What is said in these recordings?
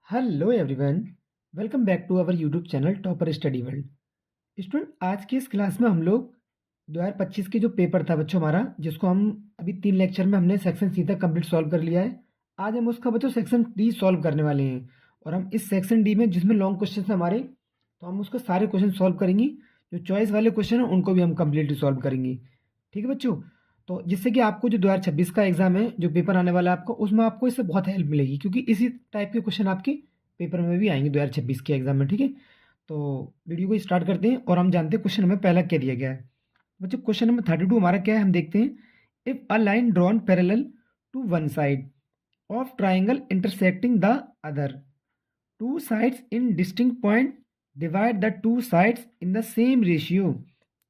Hello everyone, welcome back to our YouTube channel topper study world. Student, आज की इस class में हम लोग 2025 के जो पेपर था बच्चों हमारा, जिसको हम अभी 3 लेक्चर में हमने सेक्शन सी तक कंप्लीट सॉल्व कर लिया है। आज हम उसका बच्चों सेक्शन डी सॉल्व करने वाले हैं। और हम इस सेक्शन डी में जिसमें लॉन्ग क्वेश्चन है हमारे, तो हम उसके सारे क्वेश्चन सॉल्व करेंगे। जो चॉइस वाले क्वेश्चन हैं उनको भी हम कम्प्लीटली सॉल्व करेंगे। ठीक है बच्चों, तो जिससे कि आपको जो 2026 का एग्जाम है, जो पेपर आने वाला है आपको, उसमें आपको इससे बहुत हेल्प मिलेगी, क्योंकि इसी टाइप के क्वेश्चन आपके पेपर में भी आएंगे 2026 के एग्जाम में। ठीक है, तो वीडियो को स्टार्ट करते हैं और हम जानते हैं क्वेश्चन हमें पहला क्या दिया गया है। बच्चों, क्वेश्चन नंबर 32 हमारा क्या है, हम देखते हैं। If a line drawn parallel to one side of triangle intersecting the other, two sides in distinct point divide the two sides in the same ratio,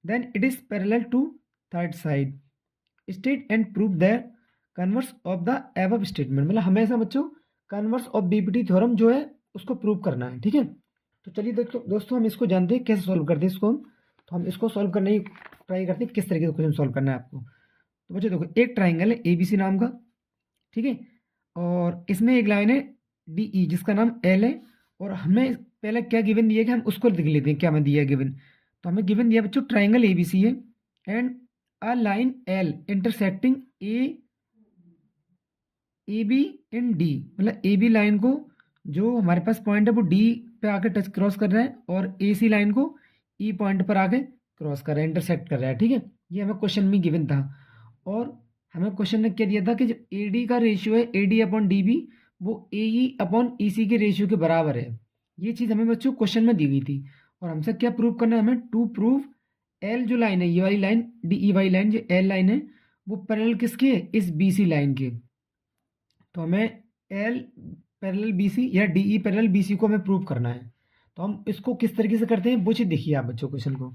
then it is parallel to third side. State and prove the converse of the above statement। मतलब हमेशा बच्चों converse of BPT theorem जो है उसको prove करना है। ठीक है, तो चलिए दोस्तों हम इसको जानते हैं कैसे सॉल्व करते हैं इसको हम। तो हम इसको सॉल्व करने की ट्राई करते हैं किस तरीके से क्वेश्चन सॉल्व करना है आपको। तो बच्चों देखो, एक ट्राइंगल है एबीसी नाम का। ठीक है, और इसमें एक लाइन है डीई जिसका नाम एल है। और हमें पहले क्या गिवन दिया है कि हम उसको लिख लेते हैं क्या हमें दिया है गिवन। तो हमें गिवन दिया बच्चों ट्राइंगल एबीसी है and a line L intersecting A be in D. मतलब ए बी लाइन को जो हमारे पास पॉइंट है वो डी पे आके टच क्रॉस कर रहा है, और ए सी लाइन को ई पॉइंट पर आके क्रॉस कर रहा है, इंटरसेक्ट कर रहा है। ठीक है, ये हमें क्वेश्चन में गिवन था। और हमें क्वेश्चन ने क्या दिया था कि जो ए डी का रेशियो है A D upon D B, वो ए ई अपॉन ई सी के रेशियो के बराबर है। ये चीज़ हमें बच्चों क्वेश्चन में दी गई थी। और हमसे क्या प्रूव करना है, हमें टू प्रूव एल जो लाइन है, ये वाली लाइन डी ई वाली लाइन जो एल लाइन है, वो पैरेलल किसके है, इस बी सी लाइन के। तो हमें एल पैरेलल बी सी या D E parallel B C को हमें प्रूव करना है। तो हम इसको किस तरीके से करते हैं वो चीज़ देखिए आप बच्चों क्वेश्चन को।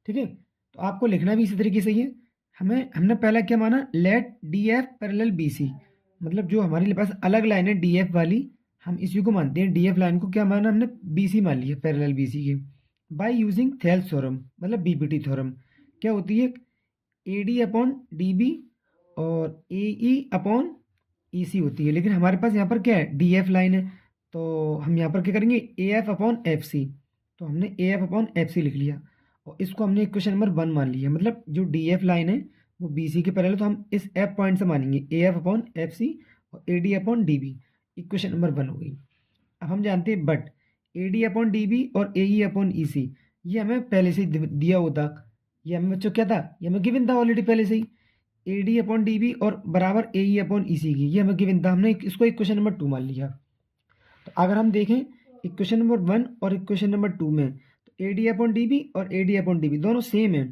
ठीक है, तो आपको लिखना भी इसी तरीके से ही है। हमने पहला क्या माना, let D F parallel B C. मतलब जो हमारे पास अलग लाइन है डी एफ वाली, हम इसी को मानते हैं। डी एफ लाइन को क्या माना हमने, बी सी मान लिया पैरेलल बी सी के। बाय यूजिंग थेल्स थ्योरम, मतलब बीपीटी थ्योरम। क्या होती है, A D upon D B और ए ई अपॉन ई सी होती है। लेकिन हमारे पास यहाँ पर क्या है, डी एफ लाइन है, तो हम यहाँ पर क्या करेंगे, A F upon F C. तो हमने A F upon F C लिख लिया और इसको हमने इक्वेशन नंबर 1 मान लिया। मतलब जो डी एफ लाइन है वो बी सी के पैरेलल, तो हम इस एफ पॉइंट से मानेंगे A F upon F C और A D upon D B. Equation number 1 हो गई। अब हम जानते हैं but A D upon D B और ए ई अपॉन ई सी, ये हमें पहले से ही दिया होता। ये हमें बच्चों क्या था, ये हमें गिवन था ऑलरेडी पहले से ही। A D upon D B और बराबर ए ई अपॉन ई सी की, ये हमें गिवन था। हमने इसको इक्वेशन नंबर 2 मान लिया। तो अगर हम देखें इक्वेशन नंबर 1 और इक्वेशन नंबर 2 में, तो A D upon D B और A D upon D B दोनों सेम है,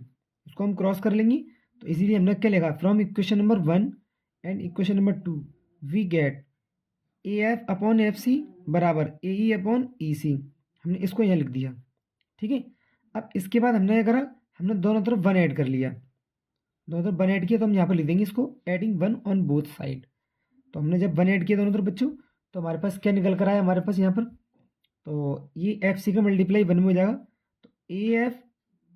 उसको हम क्रॉस कर लेंगे। तो इसीलिए हमने क्या लिखा, from equation number 1 and equation number 2 we get A F upon F C बराबर ए ई अपॉन ई सी। हमने इसको यहाँ लिख दिया। ठीक है, अब इसके बाद हमने क्या करा, हमने दोनों तरफ 1 ऐड कर लिया। दोनों तरफ 1 ऐड किया तो हम यहाँ पर लिख देंगे इसको एडिंग 1 ऑन बोथ साइड। तो हमने जब 1 ऐड किया दोनों तरफ बच्चों, तो हमारे पास क्या निकल कर आया हमारे पास यहाँ पर, तो ये एफ सी का मल्टीप्लाई 1 में हो जाएगा। तो A F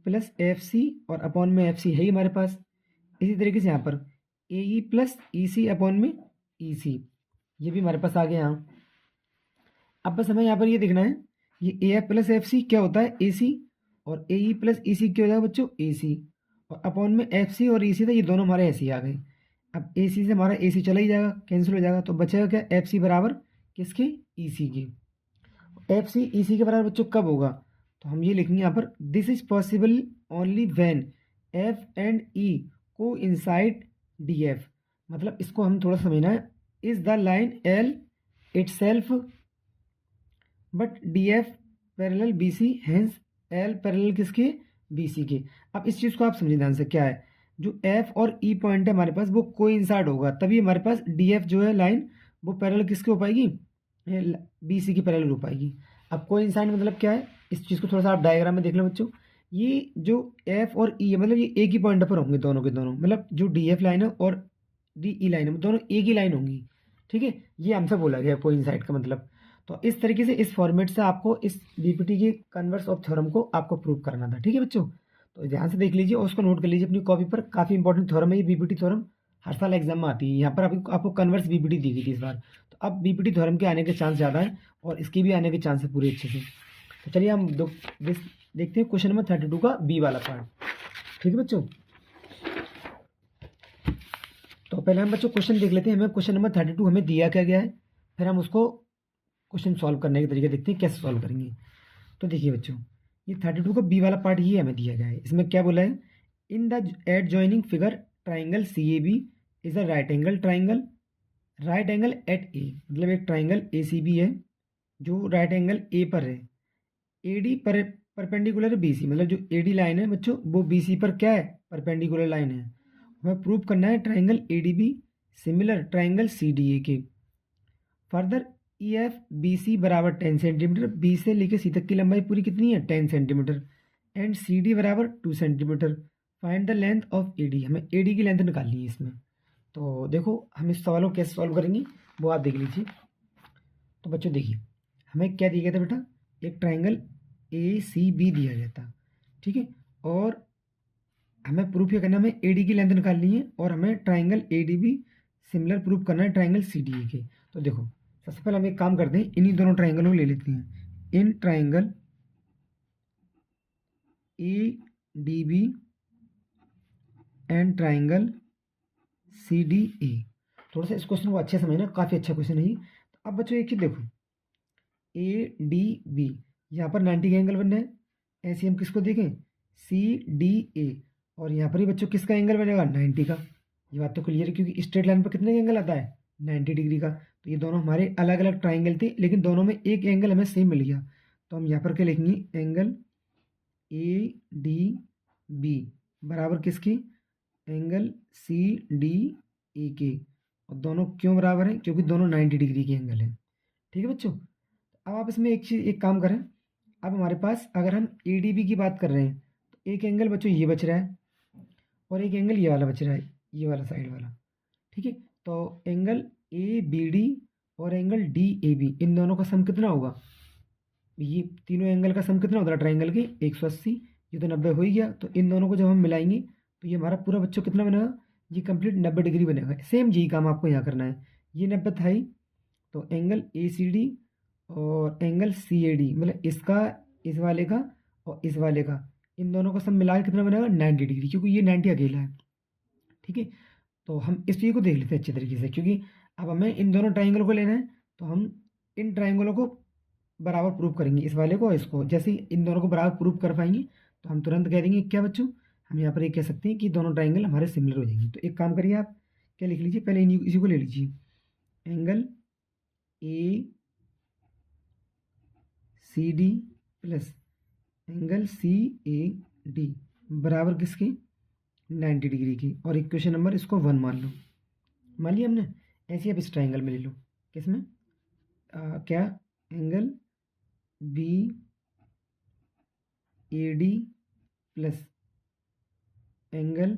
plus F C और अपॉन में एफ सी है ही हमारे पास। इसी तरीके से यहाँ पर ए ई प्लस ई सी अपॉन में ई सी, ये भी हमारे पास आ गया यहाँ। अब बस हमें यहाँ पर ये देखना है, ये A F plus F C क्या होता है, ए सी, और ए ई प्लस ई सी क्या हो जाएगा बच्चों, ए सी, और अपॉन में एफ सी और ई सी था, ये दोनों हमारे ऐसे ही आ गए। अब ए सी से हमारा ए सी चला ही जाएगा, कैंसिल हो जाएगा, तो बचेगा क्या, एफ सी बराबर किसके, ई सी के। एफ सी ई सी के बराबर बच्चों कब होगा, तो हम ये लिखेंगे यहाँ पर, this is possible only when F and E को इनसाइड डी एफ। मतलब इसको हम थोड़ा समझना है, is the line L itself but D F parallel B C, hence L parallel किसके, बी सी के। अब इस चीज़ को आप समझिए ध्यान से, क्या है, जो एफ और ई पॉइंट है हमारे पास वो कोइंसाइड होगा, तभी हमारे पास डी एफ जो है लाइन वो पैरेलल किसके हो पाएगी, बी सी की पैरेलल हो पाएगी। अब कोइंसाइड मतलब क्या है, इस चीज़ को थोड़ा सा आप डायग्राम में देख लो बच्चों। ये जो एफ और ई है, मतलब ये एक ही पॉइंट पर होंगे दोनों के दोनों, मतलब जो डी एफ लाइन है और डी ई लाइन है दोनों एक ही लाइन होंगी। ठीक है, ये हमसे बोला गया कोइंसाइड का मतलब। तो इस तरीके से इस फॉर्मेट से आपको इस बीपीटी की कन्वर्स ऑफ थ्योरम को आपको प्रूव करना था। ठीक है बच्चों, तो ध्यान से देख लीजिए और उसको नोट कर लीजिए अपनी कॉपी पर। काफ़ी इंपॉर्टेंट थ्योरम है ये बीपीटी थ्योरम, हर साल एग्जाम में आती है। यहाँ पर आपको कन्वर्स बीपीटी दी गई थी इस बार, तो तो अब बीपीटी थ्योरम के आने के चांस ज़्यादा है और इसकी भी आने के चांस है पूरे अच्छे से। तो चलिए हम देखते हैं क्वेश्चन नंबर 32 का बी वाला पार्ट। ठीक है बच्चों, तो पहले हम बच्चों क्वेश्चन देख लेते हैं। हमें क्वेश्चन नंबर 32 हमें दिया क्या गया है, फिर हम उसको क्वेश्चन सॉल्व करने के तरीके देखते हैं कैसे सॉल्व करेंगे। तो देखिए बच्चों, ये 32 का बी वाला पार्ट ये हमें दिया गया है। इसमें क्या बोला है, in the adjoining figure triangle C A B is a right angle triangle, right angle at A, मतलब एक ट्राइंगल ए सी बी है जो राइट एंगल ए पर है, ए डी पर परपेंडिकुलर बी सी, मतलब जो ए डी लाइन है बच्चों वो बी सी पर क्या है, परपेंडिकुलर लाइन है। हमें प्रूव करना है triangle A D B similar triangle C D A के। Further E F B C बराबर 10 सेंटीमीटर, बी से लेकर सी तक की लंबाई पूरी कितनी है 10 सेंटीमीटर, एंड सी डी बराबर 2 centimetre. Find the length of A D, हमें ए डी की लेंथ निकालनी है इसमें। तो देखो हम इस सवाल को कैसे सॉल्व करेंगे वो आप देख लीजिए। तो बच्चों देखिए, हमें क्या दिया गया था बेटा, एक ट्राइंगल ए सी बी दिया गया था, ठीक है, और हमें प्रूफ ये करना है, हमें ए डी की लेंथ निकालनी है और हमें triangle A D B similar proof करना है ट्राइंगल सी डी ए के। तो देखो सबसे पहले हम एक काम करते हैं, इन्हीं दोनों ट्राइंगलों को ले लेते हैं। In triangle A D B and triangle C D A. थोड़ा सा इस क्वेश्चन को अच्छे समझना, काफ़ी अच्छा क्वेश्चन है ये। तो अब बच्चों एक चीज़ देखो, ए डी बी यहाँ पर 90 का एंगल बनना है, ऐसे हम किसको देखें सी डी ए, और यहाँ पर ही बच्चों किसका एंगल बनेगा 90 का। ये बात तो क्लियर है क्योंकि स्ट्रेट लाइन पर कितने का एंगल आता है 90 डिग्री का। तो ये दोनों हमारे अलग अलग ट्राइंगल थे लेकिन दोनों में एक एंगल हमें सेम मिल गया। तो हम यहाँ पर क्या लिखेंगे, एंगल ए डी बी बराबर किसके, एंगल सी डी ए के। और दोनों क्यों बराबर हैं, क्योंकि दोनों 90 डिग्री के एंगल हैं। ठीक है बच्चों, अब आप इसमें एक काम करें। अब हमारे पास अगर हम ए डी बी की बात कर रहे हैं तो एक एंगल बच्चों ये बच रहा है और एक एंगल ये वाला बच रहा है, ये वाला साइड वाला। ठीक है, तो एंगल ए बी डी और एंगल डी ए बी, इन दोनों का सम कितना होगा, ये तीनों एंगल का सम कितना होता है ट्राइंगल के 180, ये तो 90 हो ही गया। तो इन दोनों को जब हम मिलाएंगे तो ये हमारा पूरा बच्चों कितना बनेगा, ये कंप्लीट 90 डिग्री बनेगा। सेम यही काम आपको यहाँ करना है, ये 90 था ही, तो एंगल ए सी डी और एंगल सी ए डी, मतलब इसका इस वाले का और इस वाले का, इन दोनों का सम मिला के कितना बनेगा 90 डिग्री, क्योंकि ये 90 अकेला है। ठीक है, तो हम इस चीज़ को देख लेते हैं अच्छे तरीके से, क्योंकि अब हमें इन दोनों ट्राइंगल को लेना है तो हम इन ट्राइंगलों को बराबर प्रूव करेंगे, इस वाले को और इसको। जैसे ही इन दोनों को बराबर प्रूव कर पाएंगे तो हम तुरंत कह देंगे क्या बच्चों, हम यहाँ पर ये कह सकते हैं कि दोनों ट्राइंगल हमारे सिमिलर हो जाएंगे। तो एक काम करिए, आप क्या लिख लीजिए, पहले इसी को ले लीजिए, angle A C D plus angle C A D बराबर किसके 90 डिग्री की, और इक्वेशन नंबर इसको 1 मान लो। मान लिया हमने, ऐसे आप इस ट्राइंगल में ले लो, किसमें क्या, angle B A D plus angle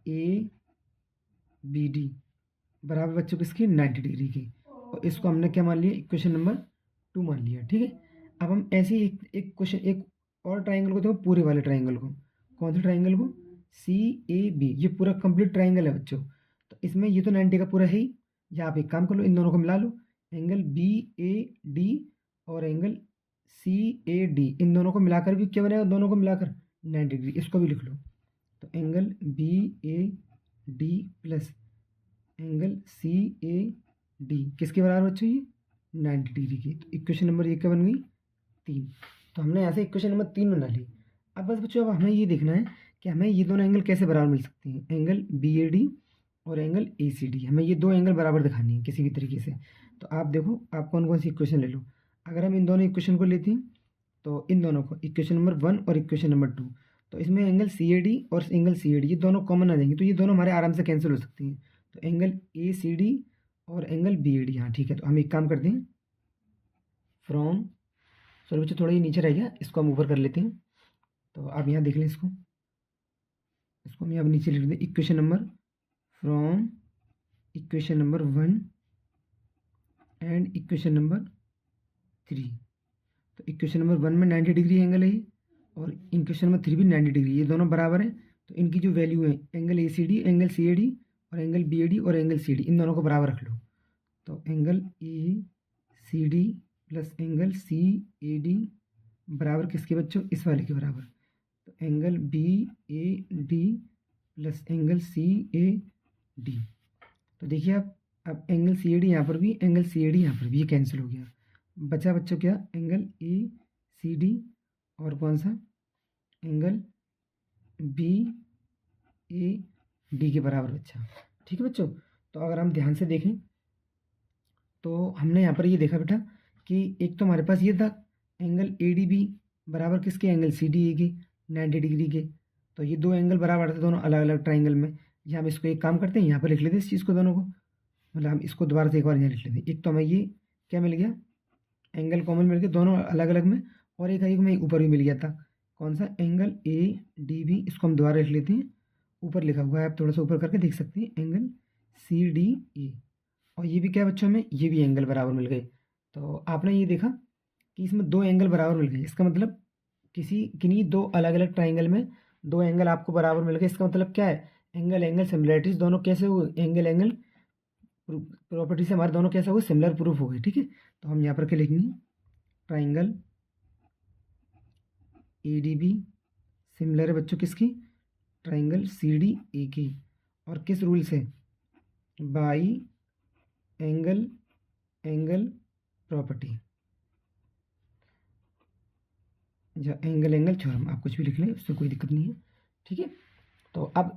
A B D बराबर बच्चों किसकी 90 डिग्री की, और इसको हमने क्या मान लिया, इक्वेशन नंबर 2 मान लिया। ठीक है, अब हम ऐसे ही एक क्वेश्चन एक और ट्राइंगल को देखो, पूरे वाले ट्राइंगल को, कौन से ट्राइंगल को, सी ए बी, ये पूरा कंप्लीट ट्राइंगल है बच्चों। तो इसमें ये तो 90 का पूरा है ही, या आप एक काम कर लो, इन दोनों को मिला लो, एंगल बी ए डी और एंगल सी ए डी, इन दोनों को मिलाकर भी क्या बनेगा, दोनों को मिलाकर 90 डिग्री, इसको भी लिख लो। तो angle B A D plus angle C A D किसके बराबर बच्चों, ये 90 डिग्री की। तो इक्वेशन नंबर ये क्या बन गई 3। तो हमने ऐसे इक्वेशन नंबर 3 बना ली। अब बस बच्चों अब हमें ये देखना है कि हमें ये दोनों एंगल कैसे बराबर मिल सकते हैं, एंगल बी ए डी और एंगल ए सी डी, हमें ये दो एंगल बराबर दिखानी है किसी भी तरीके से। तो आप देखो आप कौन कौन सी इक्वेशन ले लो। अगर हम इन दोनों इक्वेशन को लेते हैं तो इन दोनों को, इक्वेशन नंबर 1 और इक्वेशन नंबर 2, तो इसमें एंगल सी ए डी और एंगल सी ए डी ये दोनों कॉमन आ जाएंगे, तो ये दोनों हमारे आराम से कैंसिल हो सकती हैं। तो एंगल ए सी डी और एंगल बी ए डी, हाँ ठीक है। तो हम एक काम करते हैं, फ्रॉम, सॉरी बच्चों थोड़ा ये नीचे रह गया, इसको हम ऊपर कर लेते हैं। तो आप यहाँ देख लें, इसको हम यहाँ नीचे लिख देते हैं, equation number from equation number 1 and equation number 3। तो इक्वेशन नंबर 1 में 90 डिग्री एंगल है ये, और इक्वेशन नंबर 3 भी 90 डिग्री, ये दोनों बराबर हैं। तो इनकी जो वैल्यू है, angle A C D, angle C A D और एंगल बी ए डी और एंगल सी डी, इन दोनों को बराबर रख लो। तो angle A C D plus angle C A D बराबर किसके बच्चों, इस वाले के बराबर। तो angle B A D plus angle C A D. तो देखिए आप, अब एंगल सी ए डी यहाँ पर भी, एंगल सी ए डी यहाँ पर भी, ये कैंसिल हो गया। बचा बच्चों क्या, एंगल ए सी डी और कौन सा, एंगल बी ए डी के बराबर बच्चा। ठीक है बच्चों। तो अगर हम ध्यान से देखें तो हमने यहाँ पर ये देखा बेटा कि एक तो हमारे पास ये था एंगल ए डी बी बराबर किसके, एंगल सी डी ए के 90 डिग्री के। तो ये दो एंगल बराबर थे दोनों अलग अलग ट्राइंगल में। या हम इसको एक काम करते हैं, यहाँ पर लिख लेते हैं इस चीज़ को दोनों को, मतलब हम इसको दोबारा से एक बार यहाँ लिख लेते हैं। एक तो हमें ये क्या मिल गया, एंगल कॉमन मिल गया दोनों अलग अलग में, और एक में ऊपर भी मिल गया था, कौन सा, एंगल ए डी बी। इसको हम दोबारा लिख लेते हैं, ऊपर लिखा हुआ है, आप थोड़ा सा ऊपर करके देख सकते हैं, एंगल सी डी ए। और ये भी क्या बच्चों में, ये भी एंगल बराबर मिल गए। तो आपने ये देखा कि इसमें दो एंगल बराबर मिल गए, इसका मतलब किन्हीं दो अलग अलग ट्राइंगल में दो एंगल आपको बराबर मिल गए। इसका मतलब क्या है, एंगल एंगल सिमिलरिटीज दोनों कैसे हुए, एंगल एंगल प्रॉपर्टी से हमारे दोनों कैसे हुए, सिमिलर प्रूफ हो गए। ठीक है। तो हम यहाँ पर क्या लिखेंगे, triangle A D B similar है बच्चों किसकी, ट्राइंगल सी डी ए की, और किस रूल से, बाई एंगल एंगल प्रॉपर्टी, या एंगल एंगल थ्योरम, आप कुछ भी लिख लें, उससे कोई दिक्कत नहीं है। ठीक है। तो अब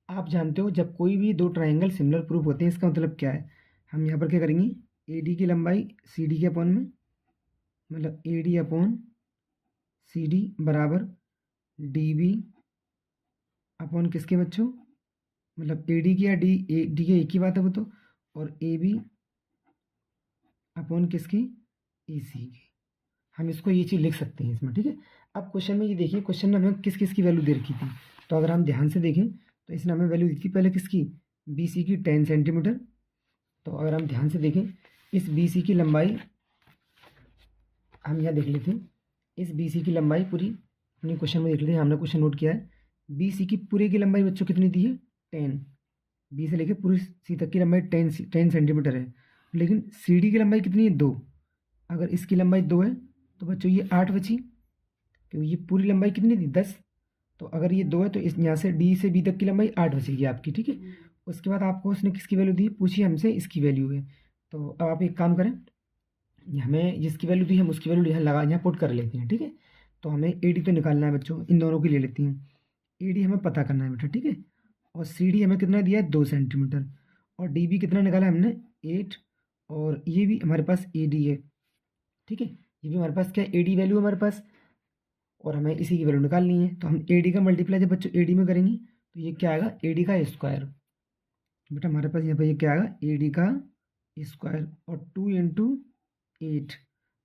आप जानते हो जब कोई भी दो ट्राइंगल सिमिलर प्रूफ होते हैं, इसका मतलब क्या है, हम यहाँ पर क्या करेंगे, ए डी की लंबाई सी डी के अपॉन में, मतलब A D upon C D बराबर डी बी अपॉन किसके बच्चों, मतलब ए डी की या डी ए डी के एक ही बात है वो तो, और ए बी अपॉन किसकी, ए सी की। हम इसको ये चीज़ लिख सकते हैं इसमें। ठीक है। अब क्वेश्चन में ये देखिए, क्वेश्चन में हमें किस किस की वैल्यू दे रखी थी। तो अगर हम ध्यान से देखें तो इसने हमें वैल्यू दी थी पहले किसकी, बी सी की 10 सेंटीमीटर। तो अगर हम ध्यान से देखें, इस बी सी की लंबाई हम यहाँ देख लेते हैं, इस बी सी की लंबाई पूरी अपनी क्वेश्चन में देख लेते हैं, हमने क्वेश्चन नोट किया है। बी सी की पूरे की लंबाई बच्चों कितनी दी है, 10, बी से लेके पूरी सी तक की लंबाई 10 सेंटीमीटर है। लेकिन सी डी की लंबाई कितनी है, 2। अगर इसकी लंबाई 2 है तो बच्चों ये 8 बची, क्योंकि ये पूरी लंबाई कितनी थी, 10। तो अगर ये 2 है तो इस यहाँ से डी से बी तक की लंबाई 8 बचेगी आपकी। ठीक है। उसके बाद आपको उसने किसकी वैल्यू दी, पूछी हमसे इसकी वैल्यू है। तो अब आप एक काम करें, हमें जिसकी वैल्यू दी हम उसकी वैल्यू यहाँ लगा, यहाँ पुट कर लेते हैं। ठीक है। तो हमें ए डी तो निकालना है बच्चों, इन दोनों की ले लेती हैं। ए डी हमें पता करना है बेटा। ठीक है। और सी डी हमें कितना दिया है, 2 सेंटीमीटर, और डी बी कितना निकाला है हमने, 8, और ये भी हमारे पास ए डी है। ठीक है। ये भी हमारे पास क्या है, ए डी वैल्यू हमारे पास, और हमें इसी की वैल्यू निकालनी है। तो हम ए डी का मल्टीप्लाई जब बच्चों ए डी में करेंगे तो ये क्या आएगा, ए डी का स्क्वायर। बेटा हमारे पास यहाँ पर ये क्या आएगा, ए डी का स्क्वायर, और 2 इंटू 8,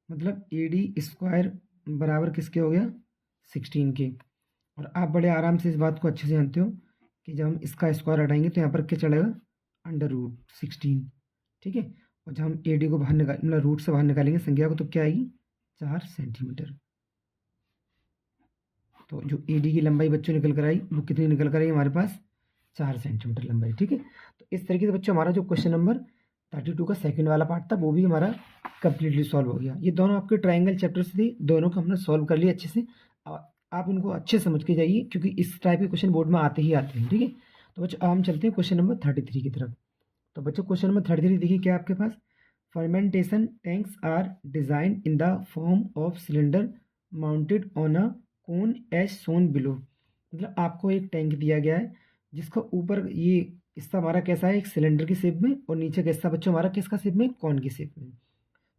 मतलब ए डी स्क्वायर बराबर किसके हो गया, 16 के। और आप बड़े आराम से इस बात को अच्छे से जानते हो कि जब हम इसका स्क्वायर हटाएंगे तो यहाँ पर क्या चलेगा, √16। ठीक है। और जब हम ए डी को बाहर मतलब रूट से बाहर निकालेंगे संख्या को, तो क्या आएगी, 4 सेंटीमीटर। तो जो ए डी की लंबाई बच्चों निकल कर आई वो कितनी निकल कर आई हमारे पास, 4 सेंटीमीटर लंबाई। ठीक है। तो इस तरीके से बच्चों हमारा जो क्वेश्चन नंबर 32 का सेकंड वाला पार्ट था वो भी हमारा कंप्लीटली सॉल्व हो गया। ये दोनों आपके ट्राइंगल चैप्टर्स थे, दोनों को हमने सॉल्व कर लिया अच्छे से। आप इनको अच्छे समझ के जाइए, क्योंकि इस टाइप के क्वेश्चन बोर्ड में आते ही आते हैं। ठीक है। तो बच्चों अब हम चलते हैं क्वेश्चन नंबर 33 की तरफ। तो बच्चों क्वेश्चन नंबर 33 देखिए क्या आपके पास, fermentation tanks are design in the form of cylinder mounted on a cone as shown below. मतलब आपको एक टैंक दिया गया है जिसका ऊपर ये हिस्सा हमारा कैसा है, एक सिलेंडर की शेप में, और नीचे का हिस्सा बच्चों हमारा किसका शेप में, कॉन की शेप में।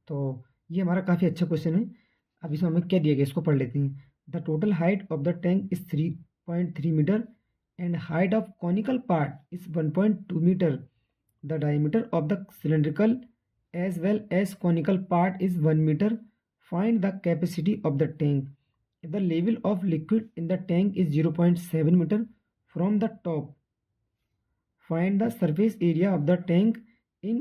तो ये हमारा काफ़ी अच्छा क्वेश्चन है। अब इसमें हमें क्या दिया गया, इसको पढ़ लेते हैं। The total height of the tank is 3.3 metre and height of conical part is 1.2 metre. The diameter of the cylindrical as well as conical part is 1 metre. Find the capacity of the tank. The level of liquid in the tank is 0.7 metre from the top. Find the surface area of the tank in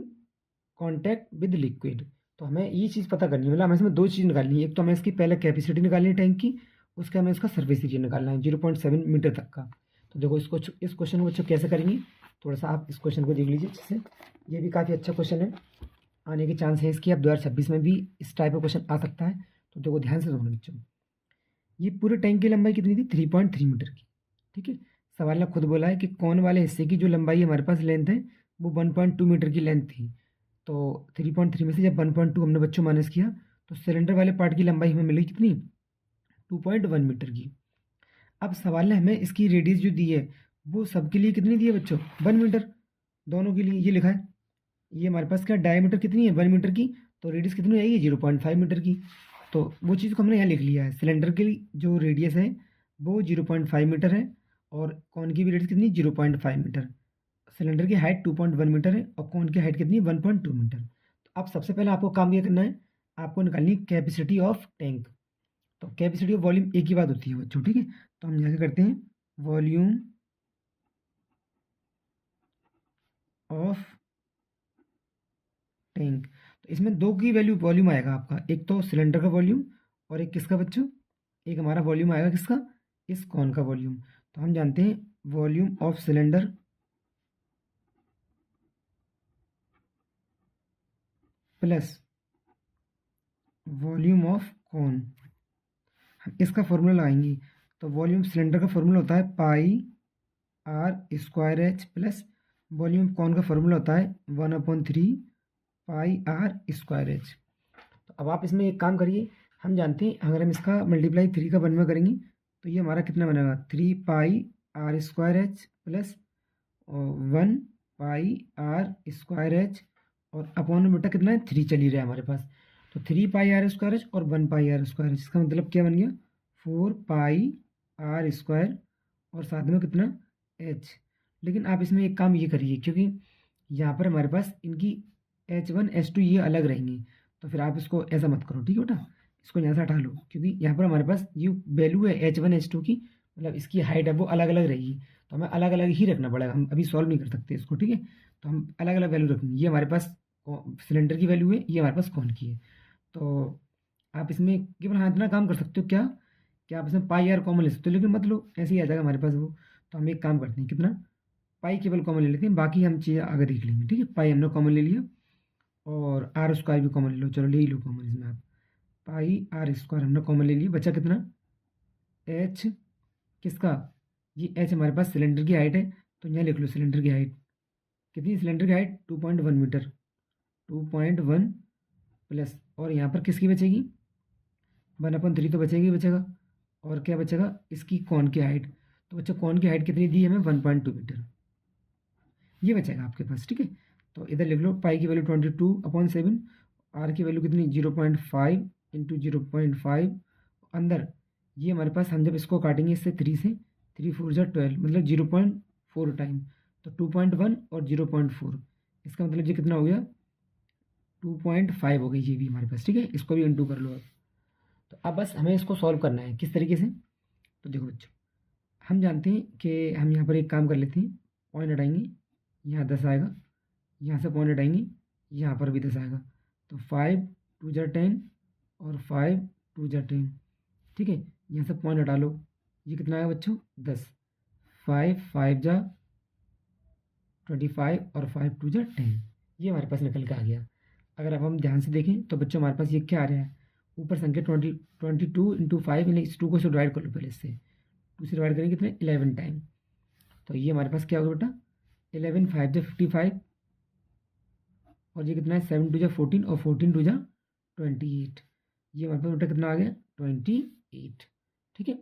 contact with liquid. तो हमें ये चीज़ पता करनी है, मतलब हमें इसमें दो चीज़ निकालनी है। एक तो हमें इसकी पहले कैपेसिटी निकालनी है टैंक की, उसका हमें इसका सरफेस एरिया निकालना है 0.7 मीटर तक का। तो देखो इसको, इस क्वेश्चन को बच्चों कैसे करेंगे, थोड़ा सा आप इस क्वेश्चन को देख लीजिए अच्छे से। ये भी काफ़ी अच्छा क्वेश्चन है, आने के चांस है इसकी। अब 2026 में भी इस टाइप का क्वेश्चन आ सकता है, तो देखो ध्यान से सुनो बच्चों। ये पूरे टैंक की लंबाई कितनी थी? 3.3 मीटर की। ठीक है, सवाल ने खुद बोला है कि कौन वाले हिस्से की जो लंबाई हमारे पास लेंथ है वो 1.2 मीटर की लेंथ थी। तो 3.3 में से जब 1.2 हमने बच्चों माइनस किया तो सिलेंडर वाले पार्ट की लंबाई हमें मिली कितनी? 2.1 मीटर की। अब सवाल ने हमें इसकी रेडियस जो दी है वो सबके लिए कितनी दी है बच्चों? 1 मीटर, दोनों के लिए ये लिखा है। ये हमारे पास क्या डायमीटर कितनी है? 1 मीटर की। तो रेडियस कितनी आएगी? 0.5 मीटर की। तो वो चीज़ को हमने यहाँ लिख लिया है। सिलेंडर की जो रेडियस है वो 0.5 मीटर है और कॉन की भी रेडियस कितनी? 0.5 मीटर। सिलेंडर की हाइट 2.1 मीटर है और कॉन की हाइट कितनी? 1.2 मीटर। तो अब सबसे पहले आपको काम क्या करना है? आपको निकालनी कैपेसिटी ऑफ टैंक। तो कैपेसिटी ऑफ वॉल्यूम एक ही बात होती है बच्चों, ठीक है। तो हम यहाँ क्या करते हैं? Volume of tank. तो इसमें दो की वैल्यू वॉल्यूम आएगा आपका, एक तो सिलेंडर का वॉल्यूम और एक किसका बच्चों? एक हमारा वॉल्यूम आएगा किसका? इस कॉन का वॉल्यूम। तो हम जानते हैं volume of cylinder plus volume of cone, हम इसका फॉर्मूला लगाएंगे। तो वॉल्यूम सिलेंडर का फॉर्मूला होता है pi r square h plus volume cone का फॉर्मूला होता है 1/3 पाई आर स्क्वायर एच। तो अब आप इसमें एक काम करिए, हम जानते हैं अगर हम इसका मल्टीप्लाई 3 का 1 में करेंगे तो ये हमारा कितना बनेगा? 3 pi r square h plus 1 pi r square h और अपॉन में बेटा कितना है? 3 चल ही रहा है हमारे पास। तो 3 पाई आर स्क्वायर एच और 1 पाई आर स्क्वायर एच, इसका मतलब क्या बन गया? 4 पाई आर स्क्वायर और साथ में कितना? एच। लेकिन आप इसमें एक काम ये करिए, क्योंकि यहाँ पर हमारे पास इनकी H1 H2 ये अलग रहेंगी, तो फिर आप इसको ऐसा मत करो, ठीक है बेटा। इसको यहाँ से हटा लो, क्योंकि यहाँ पर हमारे पास ये वैल्यू है H1 H2 की, मतलब इसकी हाइट है वो अलग अलग रहेगी। तो हमें अलग अलग ही रखना पड़ेगा, हम अभी सॉल्व नहीं कर सकते इसको, ठीक है। तो हम अलग अलग वैल्यू रखेंगे। ये हमारे पास सिलेंडर की वैल्यू है, ये हमारे पास कौन की है। तो आप इसमें केवल हाँ इतना काम कर सकते हो क्या, कि आप इसमें पाई आर कॉमन ले सकते हो, लेकिन मत लो, ऐसे ही आ जाएगा हमारे पास वो। तो हम एक काम करते हैं, कितना? पाई केवल कॉमन ले लेते हैं, बाकी हम चीज़ें आगे देख लेंगे, ठीक है। पाई हमने कॉमन ले लिया और आर स्क्वायर भी कॉमन ले लो, चलो ले ही लो कॉमन इसमें आप। पाई आर स्क्वायर हमने कॉमन ले लिया, बचा कितना? एच किसका? ये एच हमारे पास सिलेंडर की हाइट है, तो यहाँ लिख लो सिलेंडर की हाइट कितनी? सिलेंडर की हाइट 2.1 मीटर, 2.1 प्लस और यहाँ पर किसकी बचेगी? 1/3 तो बचेगी बचेगा। और क्या बचेगा? इसकी कॉन की हाइट। तो बच्चा कॉन की हाइट कितनी दी है हमें? 1.2 मीटर, ये बचेगा आपके पास, ठीक है। तो इधर लिख लो पाई की वैल्यू 22/7, आर की वैल्यू कितनी? 0.5 इंटू 0.5 अंदर। ये हमारे पास हम जब इसको काटेंगे इससे 3 से, 3 4 जा 12, मतलब 0.4 टाइम। तो 2.1 और 0.4, इसका मतलब ये कितना हो गया? 2.5 हो गई ये भी हमारे पास, ठीक है। इसको भी इंटू कर लो आप। तो अब बस हमें इसको सॉल्व करना है किस तरीके से। तो देखो बच्चों, हम जानते हैं कि हम यहाँ पर एक काम कर लेते हैं, पॉइंट हटाएंगे, यहाँ 10 आएगा, यहाँ से पॉइंट हटाएंगे, यहाँ पर भी 10 आएगा। तो 5 2 जा 10 और 5 2 जा 10, ठीक है। यहाँ से पॉइंट हटा लो, ये कितना आएगा बच्चों? 10। 5 5 जा 25 और 5 2 जा 10, ये हमारे पास निकल के आ गया। अगर अब हम ध्यान से देखें तो बच्चों हमारे पास ये क्या आ रहा है? ऊपर संख्या 22 इंटू 5, इस 2 को से डिवाइड कर लो पहले, इससे 2 से डिवाइड करेंगे कितने? 11 टाइम। तो ये हमारे पास क्या होगा बेटा? 11 5 जा 55 और ये कितना है? 7 2 जा 14 और 14 2 जा 28, ये हमारे पास बेटा कितना आ गया? 28, ठीक है।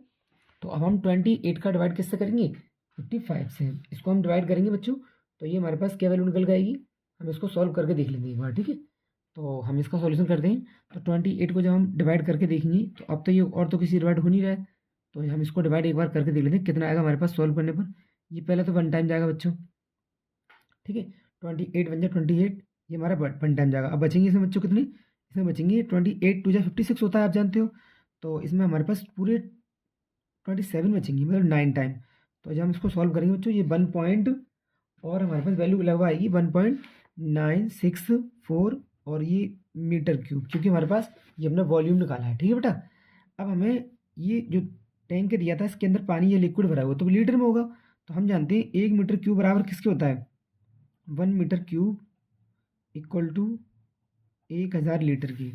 तो अब हम 28 का डिवाइड किससे करेंगे? 55 से। इसको हम डिवाइड करेंगे बच्चों, तो ये हमारे पास क्या वैल्यू निकल के आएगी? हम इसको सॉल्व करके देख लेंगे एक बार, ठीक है। तो हम इसका सॉल्यूशन करते हैं। तो 28 को जब हम डिवाइड करके देखेंगे तो अब तो ये और तो किसी डिवाइड हो नहीं रहा है, तो हम इसको डिवाइड एक बार करके देख लेते हैं कितना आएगा हमारे पास सॉल्व करने पर। ये पहले तो 1 टाइम जाएगा बच्चों, ठीक है। 28 1 जा 28, ये हमारा 1 टाइम जाएगा। अब बचेंगे इसमें बच्चों कितने? इसमें बचेंगे 28 2 जा 56 होता है, आप जानते हो। तो इसमें हमारे पास पूरे 27 बचेंगे, मतलब 9 टाइम। तो जब हम इसको सॉल्व करेंगे बच्चों, ये 1 पॉइंट और हमारे पास वैल्यू लगभग आएगी 1.964 और ये मीटर क्यूब, क्योंकि हमारे पास ये हमने वॉल्यूम निकाला है, ठीक है बेटा। अब हमें ये जो टैंक दिया था इसके अंदर पानी या लिक्विड भरा हुआ तो लीटर में होगा। तो हम जानते हैं 1 मीटर क्यूब बराबर किसके होता है? 1 metre cube equal to 1000 litre की।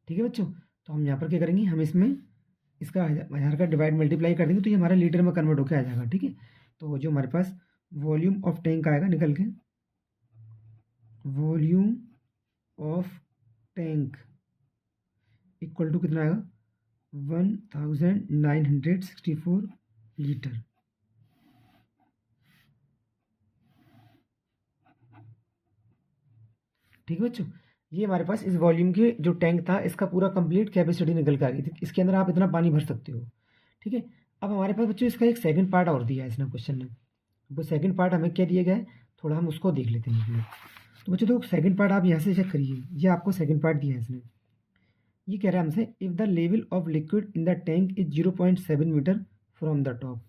ठीक है बच्चों, तो हम यहाँ पर क्या करेंगे, हम इसमें इसका 1000 का डिवाइड मल्टीप्लाई कर देंगे तो ये हमारा लीटर में कन्वर्ट होकर आ जाएगा। ठीक है, तो जो हमारे पास वॉल्यूम ऑफ टैंक आएगा निकल के, volume of tank equal to कितना आएगा, 1964 लीटर। ठीक है बच्चों, ये हमारे पास इस वॉल्यूम के जो टैंक था इसका पूरा कंप्लीट कैपेसिटी निकल के आ गई थी, इसके अंदर आप इतना पानी भर सकते हो। ठीक है, अब हमारे पास बच्चों इसका एक सेकंड पार्ट और दिया है इसने क्वेश्चन में। वो सेकंड पार्ट हमें क्या दिया गया है, थोड़ा हम उसको देख लेते हैं। तो बच्चों तो सेकंड पार्ट आप यहाँ से चेक करिए, ये आपको सेकंड पार्ट दिया है इसने। ये कह रहा है हमसे, if the level of liquid in the tank is 0.7 metre from the top.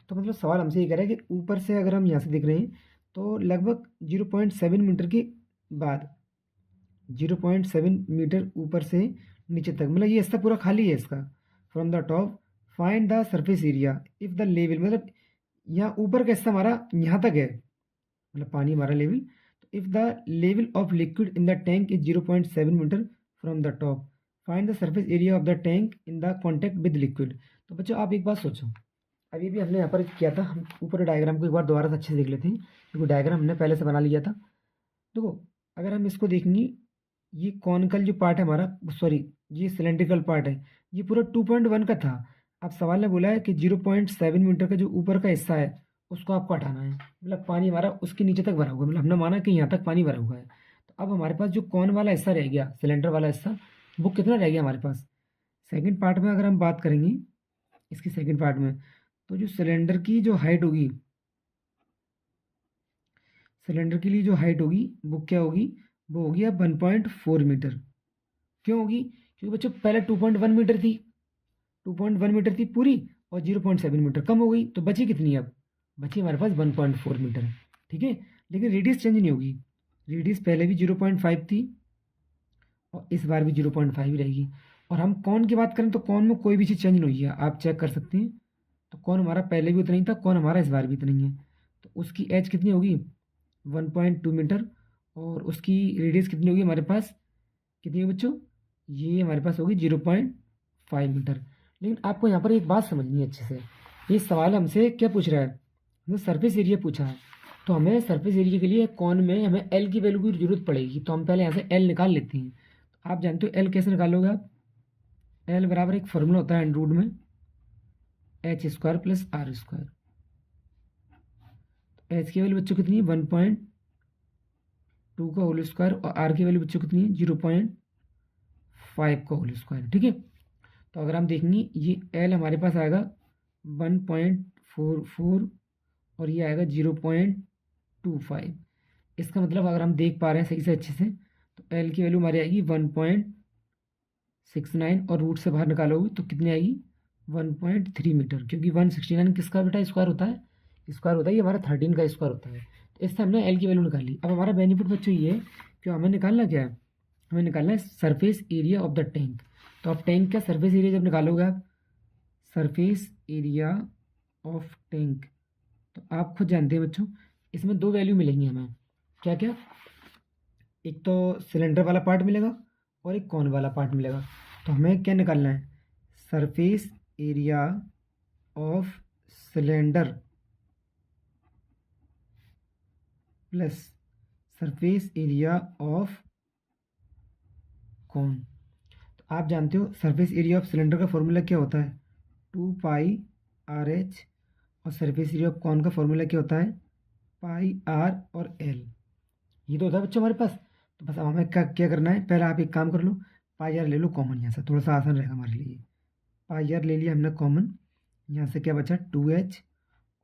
तो मतलब सवाल हमसे ये कह रहा है कि ऊपर से अगर हम यहाँ से देख रहे हैं तो लगभग 0.7 मीटर के बाद 0.7 मीटर ऊपर से नीचे तक, मतलब ये हिस्सा पूरा खाली है इसका। From the top find the surface area if the level, मतलब यहाँ ऊपर का हिस्सा हमारा यहाँ तक है, मतलब पानी हमारा लेवल। तो if the level of liquid in the tank is 0.7 metre from the top find the surface area of the tank in the contact with liquid. तो बच्चों आप एक बात सोचो, अभी भी हमने यहाँ पर किया था, हम ऊपर डायग्राम को एक बार दोबारा से अच्छे से देख लेते हैं क्योंकि डायग्राम हमने पहले से बना लिया था। देखो अगर हम इसको देखेंगे, ये कॉनिकल जो पार्ट है हमारा, सॉरी ये सिलेंड्रिकल पार्ट है, ये पूरा 2.1 का था। अब सवाल ने बोला है कि 0.7 मीटर का जो ऊपर का हिस्सा है उसको आपको हटाना है, मतलब पानी हमारा उसके नीचे तक भरा हुआ है, मतलब हमने माना कि यहाँ तक पानी भरा हुआ है। तो अब हमारे पास जो कॉन वाला हिस्सा रह गया, सिलेंडर वाला हिस्सा, वो कितना रह गया हमारे पास। सेकंड पार्ट में अगर हम बात करेंगे इसकी सेकंड पार्ट में, तो जो सिलेंडर की जो हाइट होगी, सिलेंडर के लिए जो हाइट होगी वो क्या होगी, वो होगी अब 1.4 मीटर। क्यों होगी, क्योंकि बच्चों पहले 2.1 मीटर थी, 2.1 मीटर थी पूरी, और 0.7 मीटर कम हो गई, तो बची कितनी अब, बची हमारे पास 1.4 मीटर। ठीक है, लेकिन रेडियस चेंज नहीं होगी, रेडियस पहले भी 0.5 थी और इस बार भी 0.5 ही रहेगी। और हम कौन की बात करें तो कौन में कोई भी चीज़ चेंज नहीं हुई है, आप चेक कर सकते हैं। तो कौन हमारा पहले भी उतना ही था, कौन हमारा इस बार भी इतना ही है। तो उसकी एज कितनी होगी, 1.2 मीटर, और उसकी रेडियस कितनी होगी हमारे पास, कितनी होगी बच्चों, ये हमारे पास होगी 0.5 मीटर। लेकिन आपको यहाँ पर एक बात समझनी है अच्छे से, ये सवाल हमसे क्या पूछ रहा है, हमें सरफेस एरिया पूछा है। तो हमें सरफेस एरिया के लिए कौन में हमें एल की वैल्यू की जरूरत पड़ेगी, तो हम पहले यहाँ से एल निकाल लेते हैं। तो आप जानते हो एल कैसे निकालोगे आप, एल बराबर एक फॉर्मूला होता है अंडर रूट में H square plus R square. H की वैल्यू बच्चों कितनी है, 1.2 का होल स्क्वायर, और आर की वैल्यू बच्चों कितनी है, 0.5 का होल स्क्वायर। ठीक है, तो अगर हम देखेंगे ये एल हमारे पास आएगा 1.44 और ये आएगा 0.25। इसका मतलब अगर हम देख पा रहे हैं सही से अच्छे से, तो एल की वैल्यू हमारी आएगी 1.69 और रूट से बाहर निकालोगे तो कितनी आएगी, 1.3 मीटर, क्योंकि 169 किसका बेटा स्क्वायर होता है, स्क्वायर होता है, ये हमारा 13 का स्क्वायर होता है। तो इससे हमने एल की वैल्यू निकाली। अब हमारा बेनिफिट बच्चों ये है कि हमें निकालना क्या है, हमें निकालना है surface area of the tank. तो आप टैंक का सरफेस एरिया जब निकालोगे आप, सरफेस एरिया ऑफ टैंक, तो आप खुद जानते हैं बच्चों इसमें दो वैल्यू मिलेंगी हमें, क्या क्या, एक तो सिलेंडर वाला पार्ट मिलेगा और एक कॉन वाला पार्ट मिलेगा। तो हमें क्या निकालना है, surface area of cylinder plus surface area of cone. तो आप जानते हो सरफेस एरिया ऑफ सिलेंडर का फॉर्मूला क्या होता है, 2πRH, और सरफेस एरिया ऑफ कॉन का फॉर्मूला क्या होता है, πR और L। ये तो होता है बच्चों हमारे पास। तो बस अब हमें क्या क्या करना है, पहले आप एक काम कर लो, πR ले लो कॉमन, यहाँ से थोड़ा सा आसान रहेगा हमारे लिए। πR ले लिया हमने कॉमन, यहाँ से क्या बचा 2H,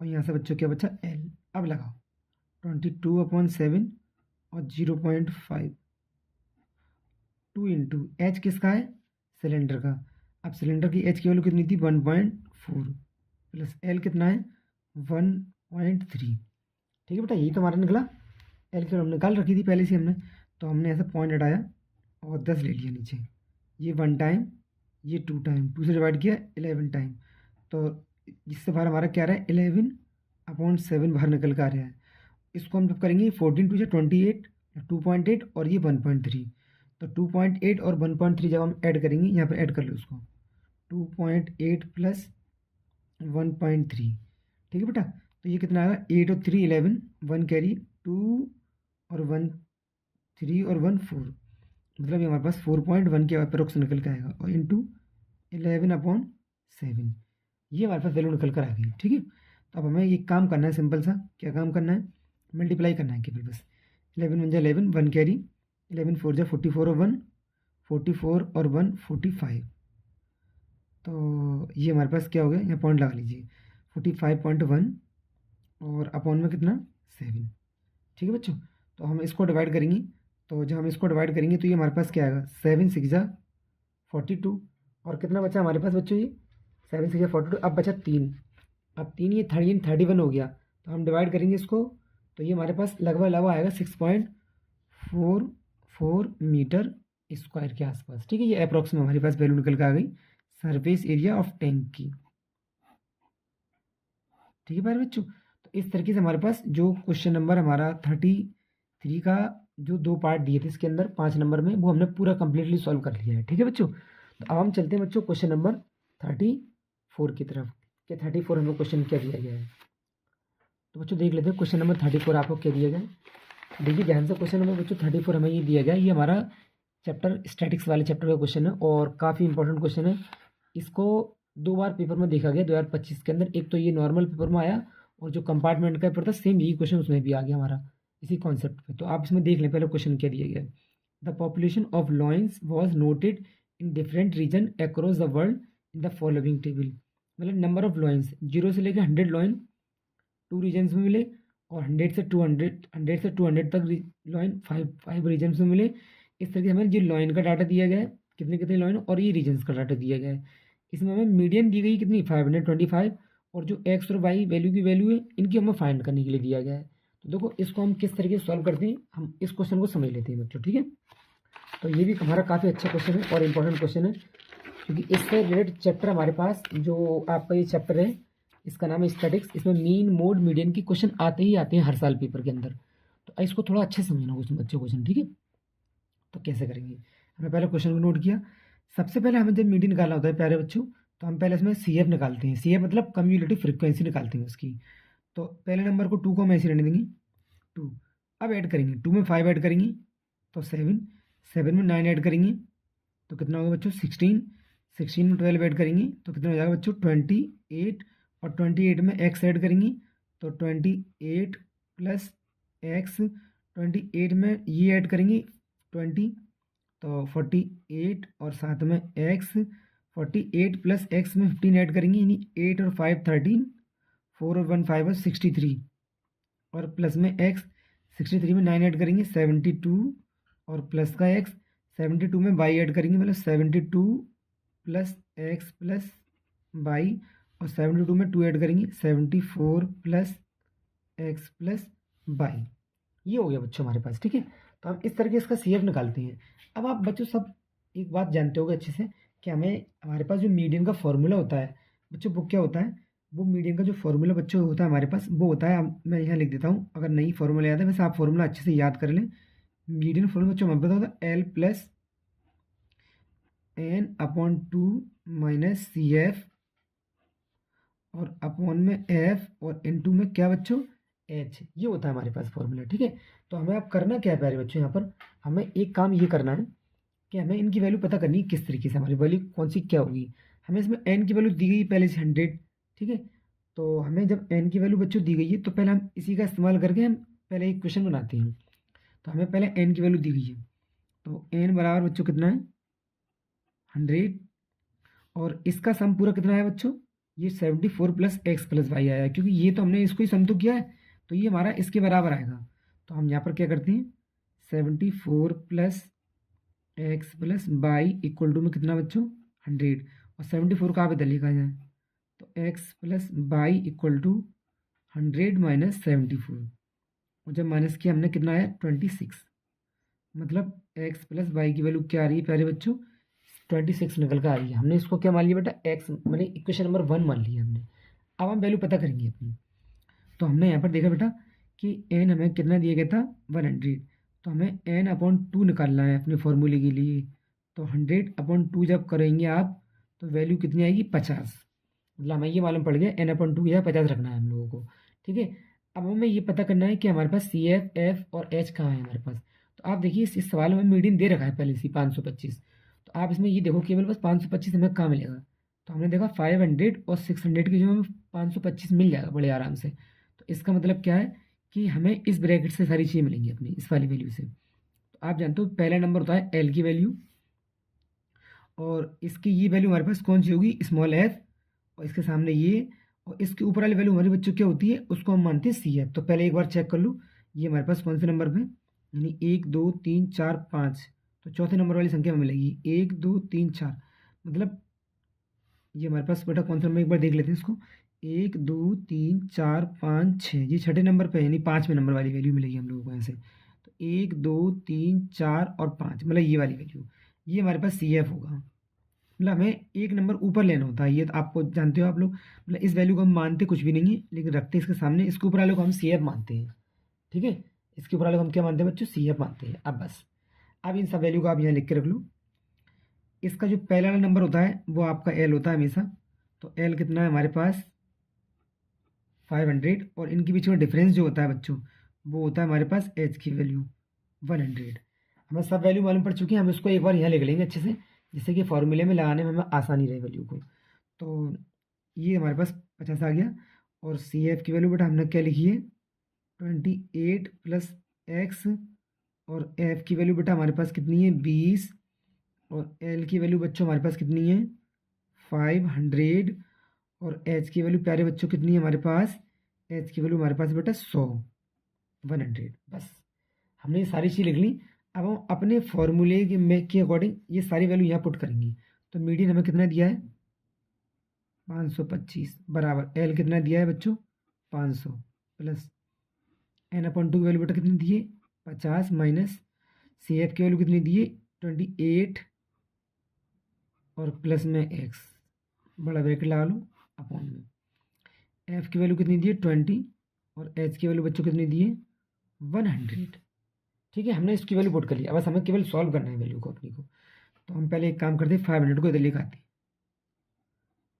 और यहाँ से बच्चों क्या बचा L। अब लगाओ 22/7 और 0.5, 2 इंटू एच किसका है, सिलेंडर का। अब सिलेंडर की एच की वैल्यू कितनी थी, 1.4, प्लस एल कितना है, 1.3। ठीक है बेटा, यही तो हमारा निकला, एल की वैल्यू निकाल रखी थी पहले से हमने। तो हमने ऐसा पॉइंट हटाया और 10 ले लिया नीचे, ये 1 टाइम, ये 2 टाइम, 2 से डिवाइड किया 11 टाइम। तो इससे बाहर हमारा क्या आ रहा है, 11/7 बाहर निकल कर आ रहा है। इसको हम जब करेंगे 14 2 28, 2.8 और ये 1.3, तो 2.8 और 1.3 जब हम ऐड करेंगे, यहाँ पर ऐड कर लो उसको, 2.8 प्लस 1.3, ठीक है बेटा। तो ये कितना आएगा, 8 और 3 11, 1 कैरी, 2 और 1 3 और 1 4, मतलब ये हमारे पास 4.1 के अप्रोक्स निकल के आएगा, और इंटू 11/7, ये हमारे पास वैल्यू निकल कर आ गई, ठीक है। तो अब हमें ये काम करना है सिंपल सा, क्या काम करना है, मल्टीप्लाई करना है केवल बस। 11 1 जा 11, 1 कैरी, 11 4 जा 44 और 1 44 और 1 45, तो ये हमारे पास क्या हो गया, यहाँ पॉइंट लगा लीजिए, 45.1 और अपॉन में कितना 7, ठीक है बच्चों। तो हम इसको डिवाइड करेंगे, तो जब हम इसको डिवाइड करेंगे तो ये हमारे पास क्या आएगा, 7 6 जा 42, और कितना बचा हमारे पास बच्चों, ये 7 6 जा 42, अब बचा 3, अब 3 ये 31 हो गया, तो हम डिवाइड करेंगे इसको, तो ये हमारे पास लगभग लगभग आएगा 6.44 मीटर स्क्वायर के आसपास, ठीक है। ये अप्रॉक्स में हमारे पास वैल्यू निकल के आ गई सरफेस एरिया ऑफ टैंक की, ठीक है प्यारे बच्चों। तो इस तरीके से हमारे पास जो क्वेश्चन नंबर हमारा 33 का जो 2 पार्ट दिए थे इसके अंदर 5 नंबर में, वो हमने पूरा कंप्लीटली सॉल्व कर लिया है, ठीक है बच्चों। तो अब हम चलते हैं बच्चों क्वेश्चन नंबर 34 की तरफ, कि 34 हमें क्वेश्चन क्या दिया गया है। तो बच्चों देख लेते हैं क्वेश्चन नंबर 34 आपको क्या दिया गया है। देखिए ध्यान से, क्वेश्चन नंबर बच्चों 34 हमें ये दिया गया है, ये हमारा चैप्टर स्टैटिक्स वाले चैप्टर का क्वेश्चन है, और काफ़ी इंपॉर्टेंट क्वेश्चन है। इसको 2 बार पेपर में देखा गया 2025 के अंदर, एक तो ये नॉर्मल पेपर में आया, और जो कंपार्टमेंट का पेपर था सेम यही क्वेश्चन उसमें भी आ गया हमारा इसी कॉन्सेप्ट पे। तो आप इसमें देख लें पहले क्वेश्चन क्या दिया गया है। The population of lions was noted in different region across the world in the following table, मतलब नंबर ऑफ लॉयंस 0 से लेकर 100 लॉयन 2 रीजन्स में मिले, और 100 से 200 तक लॉयन 5 रीजन्स में मिले। इस तरीके से हमें जो लॉयन का डाटा दिया गया है, कितने कितने लॉयन, और ये रीजन्स का डाटा दिया गया है। इसमें हमें मीडियन दी गई कितनी, 525, और जो एक्स और वाई वैल्यू की वैल्यू है इनकी हमें फाइंड करने के लिए दिया गया है। तो देखो इसको हम किस तरीके से सॉल्व करते हैं, हम इस क्वेश्चन को समझ लेते हैं बच्चों, ठीक है। तो ये भी हमारा काफ़ी अच्छा क्वेश्चन है और इम्पोर्टेंट क्वेश्चन है, क्योंकि इससे रिलेटेड चैप्टर हमारे पास जो आपका ये चैप्टर है, इसका नाम है स्टैटिक्स, इसमें मीन मोड मीडियन की क्वेश्चन आते ही आते हैं हर साल पेपर के अंदर। तो इसको थोड़ा अच्छे से समझना क्वेश्चन बच्चों क्वेश्चन, ठीक है। तो कैसे करेंगे, हमने पहले क्वेश्चन को नोट किया। सबसे पहले हमें जब मीडियन निकालना होता है प्यारे बच्चों, तो हम पहले इसमें CF निकालते हैं, CF मतलब कम्युलेटिव फ्रीक्वेंसी निकालते हैं उसकी। तो पहले नंबर को 2 को हम ऐसे रहने देंगे 2, अब ऐड करेंगे 2 में 5 ऐड करेंगे तो 7, 7 में 9 ऐड करेंगे तो कितना होगा बच्चों 16, 16 में 12 ऐड करेंगे तो कितना हो जाएगा बच्चों 28, और 28 में x ऐड करेंगे तो 28 प्लस x, 28 में ये ऐड करेंगे 20 तो 48, और साथ में x, 48 प्लस x में 15 ऐड करेंगे, यानी 8 और 5 13, 4 और 1 5 और 63, और प्लस में x, 63 में 9 ऐड करेंगे 72, और प्लस का x, 72 में y ऐड करेंगे, मतलब 72 प्लस x प्लस y, और 72 में 2 ऐड करेंगे 74 प्लस x प्लस y। ये हो गया बच्चों हमारे पास, ठीक है। तो हम इस तरीके से इसका CF निकालते हैं। अब आप बच्चों सब एक बात जानते होगे अच्छे से कि हमें हमारे पास जो मीडियन का फॉर्मूला होता है बच्चों, वो क्या होता है, वो मीडियन का जो फॉर्मूला बच्चों होता है हमारे पास, वो होता है, मैं यहाँ लिख देता हूँ, अगर नहीं फॉर्मूला याद है वैसे आप फॉर्मूला अच्छे से याद कर लें। मीडियन फॉर्मूला बच्चों हमें पता होता है L plus N/2 minus CF, और अपॉन में F, और N2 में क्या बच्चों H, ये होता है हमारे पास फॉर्मूला, ठीक है। तो हमें अब करना क्या है प्यारे बच्चों, यहाँ पर हमें एक काम ये करना है कि हमें इनकी वैल्यू पता करनी है, किस तरीके से हमारी वैल्यू कौन सी क्या होगी। हमें इसमें n की वैल्यू दी गई पहले से 100, ठीक है। तो हमें जब n की वैल्यू बच्चों दी गई है तो पहले हम इसी का इस्तेमाल करके हम पहले एक क्वेश्चन बनाते हैं। तो हमें पहले n की वैल्यू दी गई है, तो n बराबर बच्चों कितना है 100, और इसका सम पूरा कितना है बच्चों, ये 74 प्लस x प्लस वाई आया है, क्योंकि ये तो हमने इसको ही सम तो किया है, तो ये हमारा इसके बराबर आएगा। तो हम यहाँ पर क्या करते हैं 74 plus x plus Y equal to में कितना बच्चों 100, और 74 कहाँ पे इधर लिखा जाए, तो x plus Y equal to 100 minus 74, और जब माइनस किया हमने कितना आया 26, मतलब x प्लस वाई की वैल्यू क्या आ रही है प्यारे बच्चों 26 निकल कर आ रही है। हमने इसको क्या मान लिया बेटा x, मैंने इक्वेशन नंबर 1 मान लिया हमने। अब हम वैल्यू पता करेंगे अपनी। तो हमने यहाँ पर देखा बेटा कि n हमें कितना दिया गया था 100, तो हमें n/2 निकालना है अपने फॉर्मूले के लिए। तो 100/2 जब करेंगे आप तो वैल्यू कितनी आएगी 50। मतलब हमें ये मालूम पड़ गया n/2 या 50 रखना है हम लोगों को। ठीक है, अब हमें ये पता करना है कि हमारे पास सी एफ एफ और एच कहाँ है हमारे पास। तो आप देखिए इस सवाल में मीडियन दे रखा है पहले से 525। तो आप इसमें ये देखो कि हमारे पास 525 हमें कहाँ मिलेगा। तो हमने देखा 500 और 600 की जो हमें 525 मिल जाएगा बड़े आराम से। तो इसका मतलब क्या है कि हमें इस ब्रैकेट से सारी चीज़ें मिलेंगी अपनी इस वाली वैल्यू से। तो आप जानते हो पहला नंबर होता है एल की वैल्यू, और इसकी ये वैल्यू हमारे पास कौन सी होगी, स्मॉल एफ, और इसके सामने ये, और इसके ऊपर वाली वैल्यू हमारे बच्चों क्या होती है, उसको हम मानते हैं सी एफ। तो पहले एक बार चेक कर लो ये हमारे पास कौन से नंबर पे, यानी 1 2 3 4 5। तो चौथे नंबर वाली संख्या में मिलेगी 1 2 3 4। मतलब ये हमारे पास बेटा कौन सा नंबर, एक बार देख लेते हैं इसको। 1 2 3 4 5 6, ये छठे नंबर पे यानी 5वें नंबर वाली वैल्यू मिलेगी हम लोगों को ऐसे। तो 1 2 3 4 और 5 मतलब ये वाली वैल्यू, ये हमारे पास सी एफ होगा। मतलब हमें एक नंबर ऊपर लेना होता है, ये तो आपको जानते हो आप लोग। मतलब इस वैल्यू को हम मानते कुछ भी नहीं है, लेकिन रखते इसके सामने, इसके ऊपर वाले को हम सी एफ मानते हैं। ठीक है, इसके ऊपर वाले को हम क्या मानते हैं बच्चों, सी एफ मानते हैं। अब बस अब इन सब वैल्यू को आप यहाँ लिख के रख लो। इसका जो पहला वाला नंबर होता है वो आपका एल होता है हमेशा। तो एल कितना है हमारे पास 500, और इनके बीच में डिफरेंस जो होता है बच्चों वो होता है हमारे पास एच की वैल्यू 100। हमें सब वैल्यू मालूम पड़ चुकी है, हम इसको एक बार यहाँ लिख लेंगे अच्छे से, जिससे कि फॉर्मूले में लगाने में हमें आसानी रहे वैल्यू को। तो ये हमारे पास 50 आ गया। और सी एफ की वैल्यू बेटा हमने क्या लिखी है 28 प्लस एक्स, और एफ की वैल्यू बेटा हमारे पास कितनी है 20, और एल की वैल्यू बच्चों हमारे पास कितनी है 500, और एच की वैल्यू प्यारे बच्चों कितनी है हमारे पास, एच की वैल्यू हमारे पास बेटा 100। बस हमने ये सारी चीज़ लिख ली। अब हम अपने फॉर्मूले के अकॉर्डिंग ये सारी वैल्यू यहाँ पुट करेंगे। तो मीडियन हमें कितना दिया है 525 बराबर एल कितना दिया है बच्चों 500, प्लस n/2 की वैल्यू बेटा कितनी दी है 50, माइनस सी एफ की वैल्यू कितनी दी है 28, और प्लस में एक्स बड़ा ब्रैकेट लगा लो अपॉन में। एफ की वैल्यू कितनी दी है 20, और एच की वैल्यू बच्चों कितनी दी है 100। ठीक है, हमने इसकी वैल्यू पुट कर लिया। अब बस हमें केवल सॉल्व करना है वैल्यू को अपनी को। तो हम पहले एक काम करते हैं 500 को इधर लिखाते।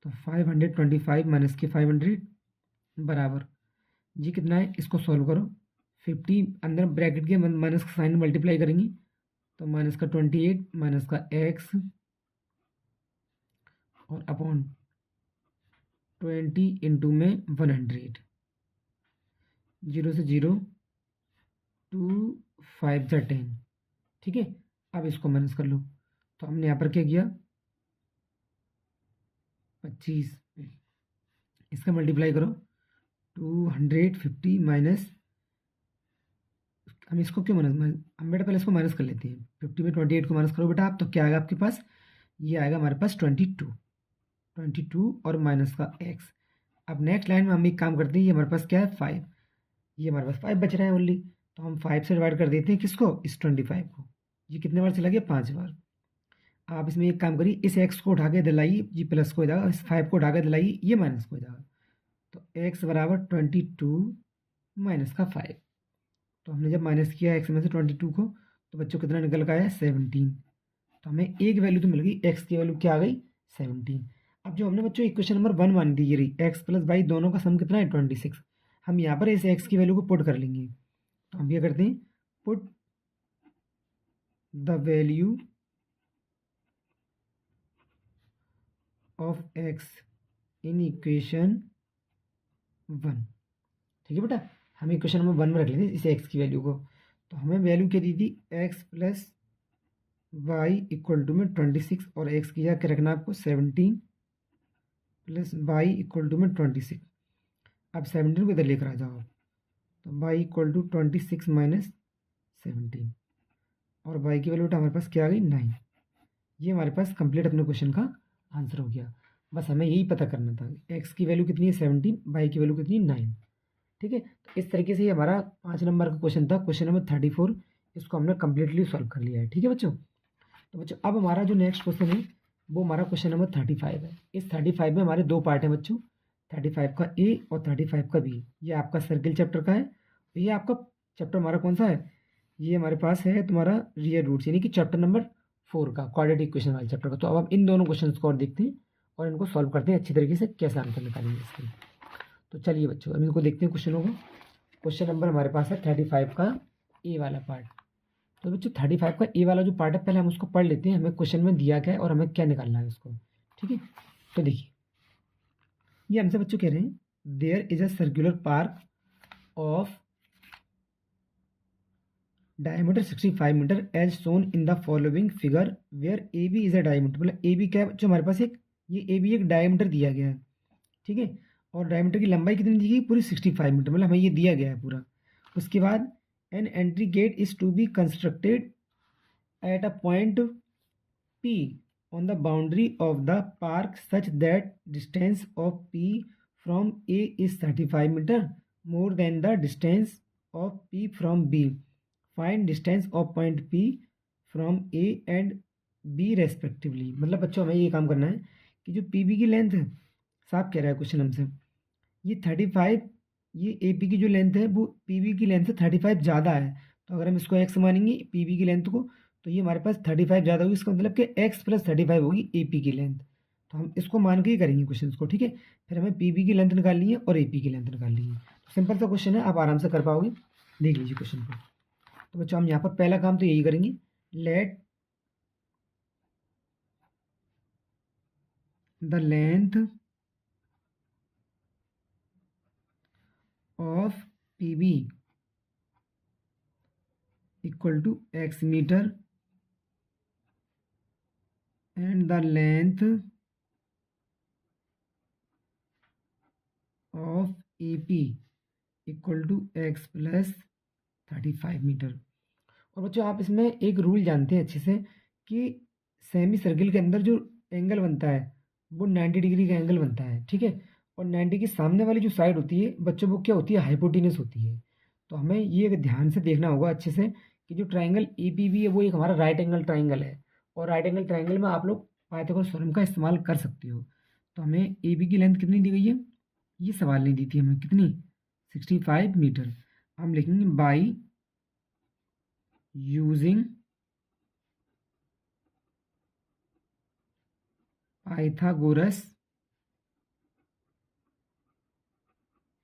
तो 525 माइनस के 500 बराबर जी कितना है, इसको सॉल्व करो। 50 अंदर ब्रैकेट के माइनस का साइन मल्टीप्लाई करेंगे, तो माइनस का 28 माइनस का एक्स और अपॉन 20 इंटू में 100, 0 से 0 2 5 जा 10। ठीक है, अब इसको माइनस कर लो। तो हमने यहाँ पर क्या किया 25, इसका मल्टीप्लाई करो 250 माइनस, हम इसको क्यों माइनस, हम बेटा पहले इसको माइनस कर लेते हैं। 50 में 28 को माइनस करो बेटा आप, तो क्या आएगा आपके पास, ये आएगा हमारे पास 22 और माइनस का एक्स। अब नेक्स्ट लाइन में हम एक काम करते हैं, ये हमारे पास क्या है 5, ये हमारे पास 5 बच रहा है ओनली। तो हम 5 से डिवाइड कर देते हैं किसको, इस 25 को। ये कितने बार चला गया 5 बार। आप इसमें एक काम करिए, इस एक्स को उठा के दिलाइए, जी प्लस को हो जाएगा, इस 5 को उठा के दिलाइए, ये माइनस को हो जाएगा। तो एक्स बराबर 22 माइनस का 5। तो हमने जब माइनस किया एक्स में से 22 को, तो बच्चों कितना निकल का आया 17। तो हमें एक वैल्यू तो मिल गई, एक्स की वैल्यू क्या आ गई 17। अब जो हमने बच्चों इक्वेशन नंबर 1 मान दी, ये रही एक्स प्लस वाई दोनों का सम कितना है 26। हम यहाँ पर इस एक्स की वैल्यू को पुट कर लेंगे। तो हम क्या करते हैं, put the value of x in equation 1। ठीक है बेटा, हम इक्वेशन नंबर 1 में रख लेंगे इस एक्स की वैल्यू को। तो हमें वैल्यू क्या दी थी X plus Y equal to में 26, और एक्स की जाके रखना आपको 17 प्लस वाई इक्वल टू में 26। अब 17 को इधर लेकर आ जाओ, तो वाई इक्वल टू 26 माइनस 17, और वाई की वैल्यू हमारे पास क्या आ गई 9। ये हमारे पास कंप्लीट अपने क्वेश्चन का आंसर हो गया। बस हमें यही पता करना था, एक्स की वैल्यू कितनी है 17, वाई की वैल्यू कितनी है 9। ठीक है, तो इस तरीके से ये हमारा 5 नंबर का क्वेश्चन था, क्वेश्चन नंबर 34। इसको हमने कम्प्लीटली सॉल्व कर लिया है। ठीक है बच्चों, तो बच्चों अब हमारा जो नेक्स्ट क्वेश्चन है वो हमारा क्वेश्चन नंबर 35 है। इस 35 में हमारे 2 पार्ट हैं बच्चों, 35 का ए और 35 का बी। ये आपका सर्किल चैप्टर का है, ये आपका चैप्टर हमारा कौन सा है ये हमारे पास है तुम्हारा रियल रूट्स, यानी कि चैप्टर नंबर 4 का क्वाड्रेटिक इक्वेशन वाले चैप्टर का। तो अब हम इन दोनों क्वेश्चन को और देखते हैं और इनको सॉल्व करते हैं अच्छी तरीके से, कैसे आंसर निकालेंगे इसके। तो चलिए बच्चों, अब इनको देखते हैं क्वेश्चनों को। क्वेश्चन नंबर हमारे पास है 35 का ए वाला पार्ट। तो बच्चों 35 का ए वाला जो पार्ट है, पहले हम उसको पढ़ लेते हैं, हमें क्वेश्चन में दिया क्या है और हमें क्या निकालना है उसको। ठीक है, तो देखिए ये हमसे बच्चों कह रहे हैं, there is a circular park of diameter 65 metre as shown in the following figure where A B is a diameter. मतलब ए बी क्या है जो हमारे पास एक, ये ए बी एक डायमीटर दिया गया है, ठीक है, और डायमीटर की लंबाई कितनी दी गई, पूरी 65 मीटर, मतलब हमें ये दिया गया है पूरा। उसके बाद an entry gate is to be constructed at a point P on the boundary of the park such that distance of P from A is 35 meter more than the distance of P from B. Find distance of point P from A and B respectively। मतलब बच्चों हमें ये काम करना है कि जो PB की लेंथ है, साफ कह रहा है क्वेश्चन हमसे, ये 35, ये AP की जो लेंथ है वो PB की लेंथ से 35 ज़्यादा है। तो अगर हम इसको x मानेंगे PB की लेंथ को, तो ये हमारे पास 35 ज़्यादा होगी, इसका मतलब कि x प्लस 35 होगी AP की लेंथ। तो हम इसको मान के ही करेंगे क्वेश्चन को, ठीक है। फिर हमें PB की लेंथ निकालनी है और AP की लेंथ निकालनी है। तो सिंपल सा क्वेश्चन है, आप आराम से कर पाओगे, देख लीजिए क्वेश्चन को। तो बच्चों हम यहाँ पर पहला काम तो यही करेंगे, let the length of PB equal to x metre and the length of AP equal to x plus 35 metre. और बच्चों आप इसमें एक रूल जानते हैं अच्छे से कि सेमी सर्किल के अंदर जो एंगल बनता है वो 90 डिग्री का एंगल बनता है, ठीक है। और 90 के सामने वाली जो साइड होती है बच्चों, वो क्या होती है, हाइपोटेनस होती है। तो हमें ये ध्यान से देखना होगा अच्छे से कि जो ट्राइंगल ए पी बी है वो एक हमारा राइट एंगल ट्राइंगल है, और राइट एंगल ट्राइंगल में आप लोग पाइथागोरस थ्योरम का इस्तेमाल कर सकते हो। तो हमें ए बी की लेंथ कितनी दी गई है, ये सवाल नहीं दी थी हमें, कितनी, 65 मीटर। हम लिखेंगे बाई यूजिंग पाइथागोरस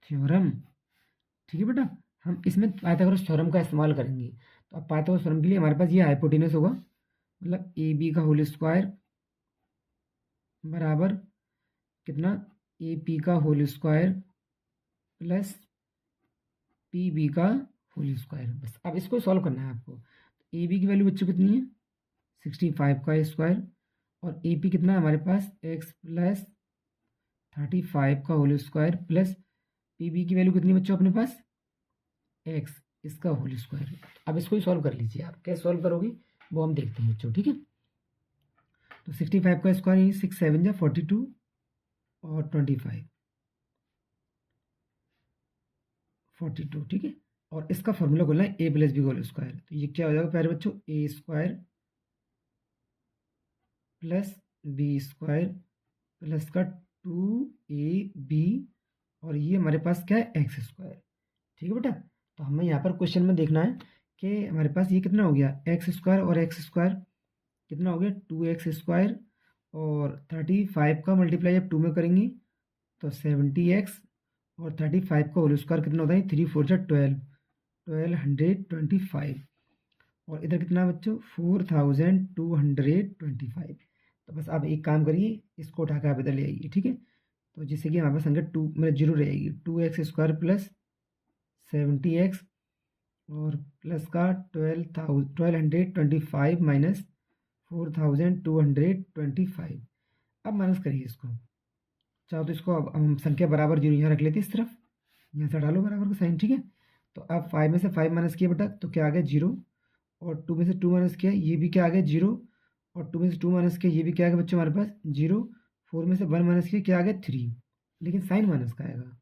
थ्योरम, ठीक है बेटा। हम इसमें पाइथागोरस थ्योरम का इस्तेमाल करेंगे। तो अब पाइथागोरस थ्योरम के लिए हमारे पास ये हाइपोटेनस होगा, मतलब ए बी का होल स्क्वायर बराबर कितना, ए पी का whole square plus P B का होल स्क्वायर। बस अब इसको सॉल्व करना है आपको। ए बी की वैल्यू बच्चों कितनी है, 65 का स्क्वायर, और ए पी कितना है हमारे पास, एक्स प्लस 35 का whole square plus P B की वैल्यू कितनी बच्चों अपने पास, एक्स, इसका होल स्क्वायर। अब इसको ही सॉल्व कर लीजिए, आप कैसे सॉल्व करोगे वो हम देखते हैं बच्चों, ठीक है। तो 65 का स्क्वायर 6 7 जा 42 और 25 42, ठीक है। और इसका फॉर्मूला खोलना है A plus B whole square. तो ये क्या हो जाएगा प्यारे बच्चों, A square plus B square plus का 2ab, और ये हमारे पास क्या है, एक्स स्क्वायर, ठीक है बेटा। तो हमें यहाँ पर क्वेश्चन में देखना है कि हमारे पास ये कितना हो गया, एक्स स्क्वायर और एक्स स्क्वायर कितना हो गया, 2x स्क्वायर, और 35 का मल्टीप्लाई अब 2 में करेंगे तो 70x, और 35 का होल स्क्वायर कितना होता है, 3 4 जा 12, 1225, और इधर कितना बच्चों, 4225। तो बस आप एक काम करिए, इसको उठा कर आप इधर ले आइए, ठीक है। तो जिससे कि हमारे पास संख्या 2 मतलब 0 रहेगी, 2x स्क्वायर प्लस 70x और प्लस का 1225 माइनस 4225। अब माइनस करिए इसको, चाहो तो इसको अब हम संख्या बराबर जीरो यहाँ रख लेते हैं, इस तरफ यहाँ से डालो बराबर का साइन, ठीक है। तो अब 5 में से 5 माइनस किया बेटा तो क्या आ गया, 0, और 2 में से 2 माइनस किया ये भी क्या आ गया, 0, और 2 में से 2 माइनस किया ये भी क्या आ गया बच्चों हमारे पास 0, 4 में से 1 माइनस किया क्या आ गया 3, लेकिन साइन माइनस का आएगा।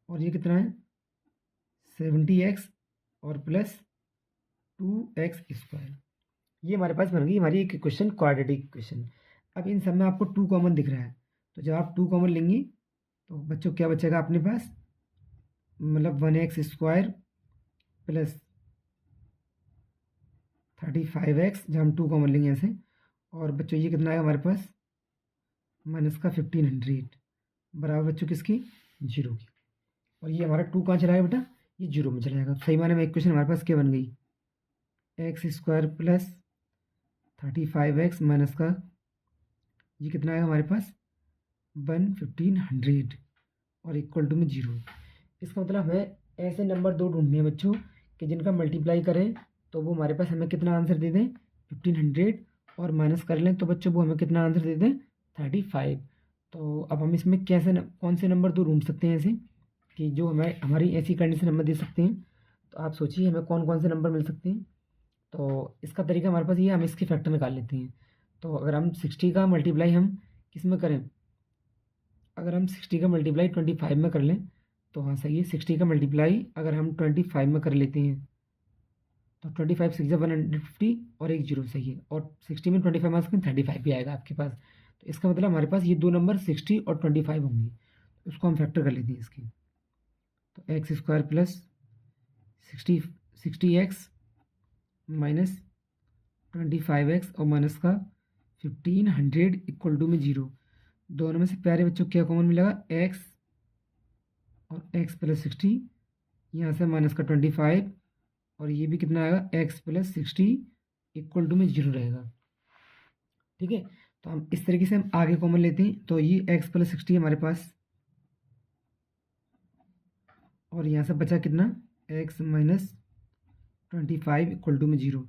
और ये कितना है 70x और प्लस 2x स्क्वायर। ये हमारे पास बन गई हमारी एक क्वेश्चन, क्वाड्रेटिक इक्वेशन। अब इन सब में आपको 2 कॉमन दिख रहा है, तो जब आप 2 कॉमन लेंगे तो बच्चों क्या बचेगा अपने पास, मतलब 1x स्क्वायर प्लस 35x, जहाँ हम 2 कॉमन लेंगे ऐसे, और बच्चों ये कितना आएगा हमारे पास, माइनस का 1500 बराबर बच्चों किसकी, 0 की। और ये हमारा 2 कहाँ चला गया बेटा, ये 0 में चला जाएगा। सही माने में इक्वेशन हमारे पास क्या बन गई, x square plus 35x minus का ये कितना आएगा हमारे पास 1500 और इक्वल टू में 0। इसका मतलब हमें ऐसे नंबर 2 ढूंढने हैं बच्चों कि जिनका मल्टीप्लाई करें तो वो हमारे पास हमें कितना आंसर दे दें 1500, और माइनस कर लें तो बच्चों वो हमें कितना आंसर दे दें 35। तो अब हम इसमें कैसे कौन से नंबर 2 ढूंढ सकते हैं ऐसे कि जो हमें हमारी ऐसी कंडीशन हमें दे सकते हैं। तो आप सोचिए हमें कौन कौन से नंबर मिल सकते हैं। तो इसका तरीका हमारे पास ये, हम इसकी फैक्टर निकाल लेते हैं। तो अगर हम 60 का मल्टीप्लाई हम किस में करें, अगर हम 60 का मल्टीप्लाई 25 में कर लें तो हाँ सही है। 60 का मल्टीप्लाई अगर हम 25 में कर लेते हैं तो 25 6 150 और एक 0 सही है, और 60 में 25 माइनस करें 35 भी आएगा आपके पास। तो इसका मतलब हमारे पास ये 2 नंबर 60 और 25 होंगे। तो उसको हम फैक्टर कर लेते हैं इसकी। तो x square plus 60x minus 25x और माइनस का 1500 इक्वल टू में 0। दोनों में से प्यारे बच्चों क्या कॉमन मिलेगा, x और x प्लस 60, यहाँ से माइनस का 25, और ये भी कितना आएगा x प्लस 60 इक्वल टू में 0 रहेगा। ठीक है, तो हम इस तरीके से हम आगे कॉमन लेते हैं। तो ये x प्लस 60 हमारे पास, और यहाँ से बचा कितना x माइनस 25 इक्वल टू में 0।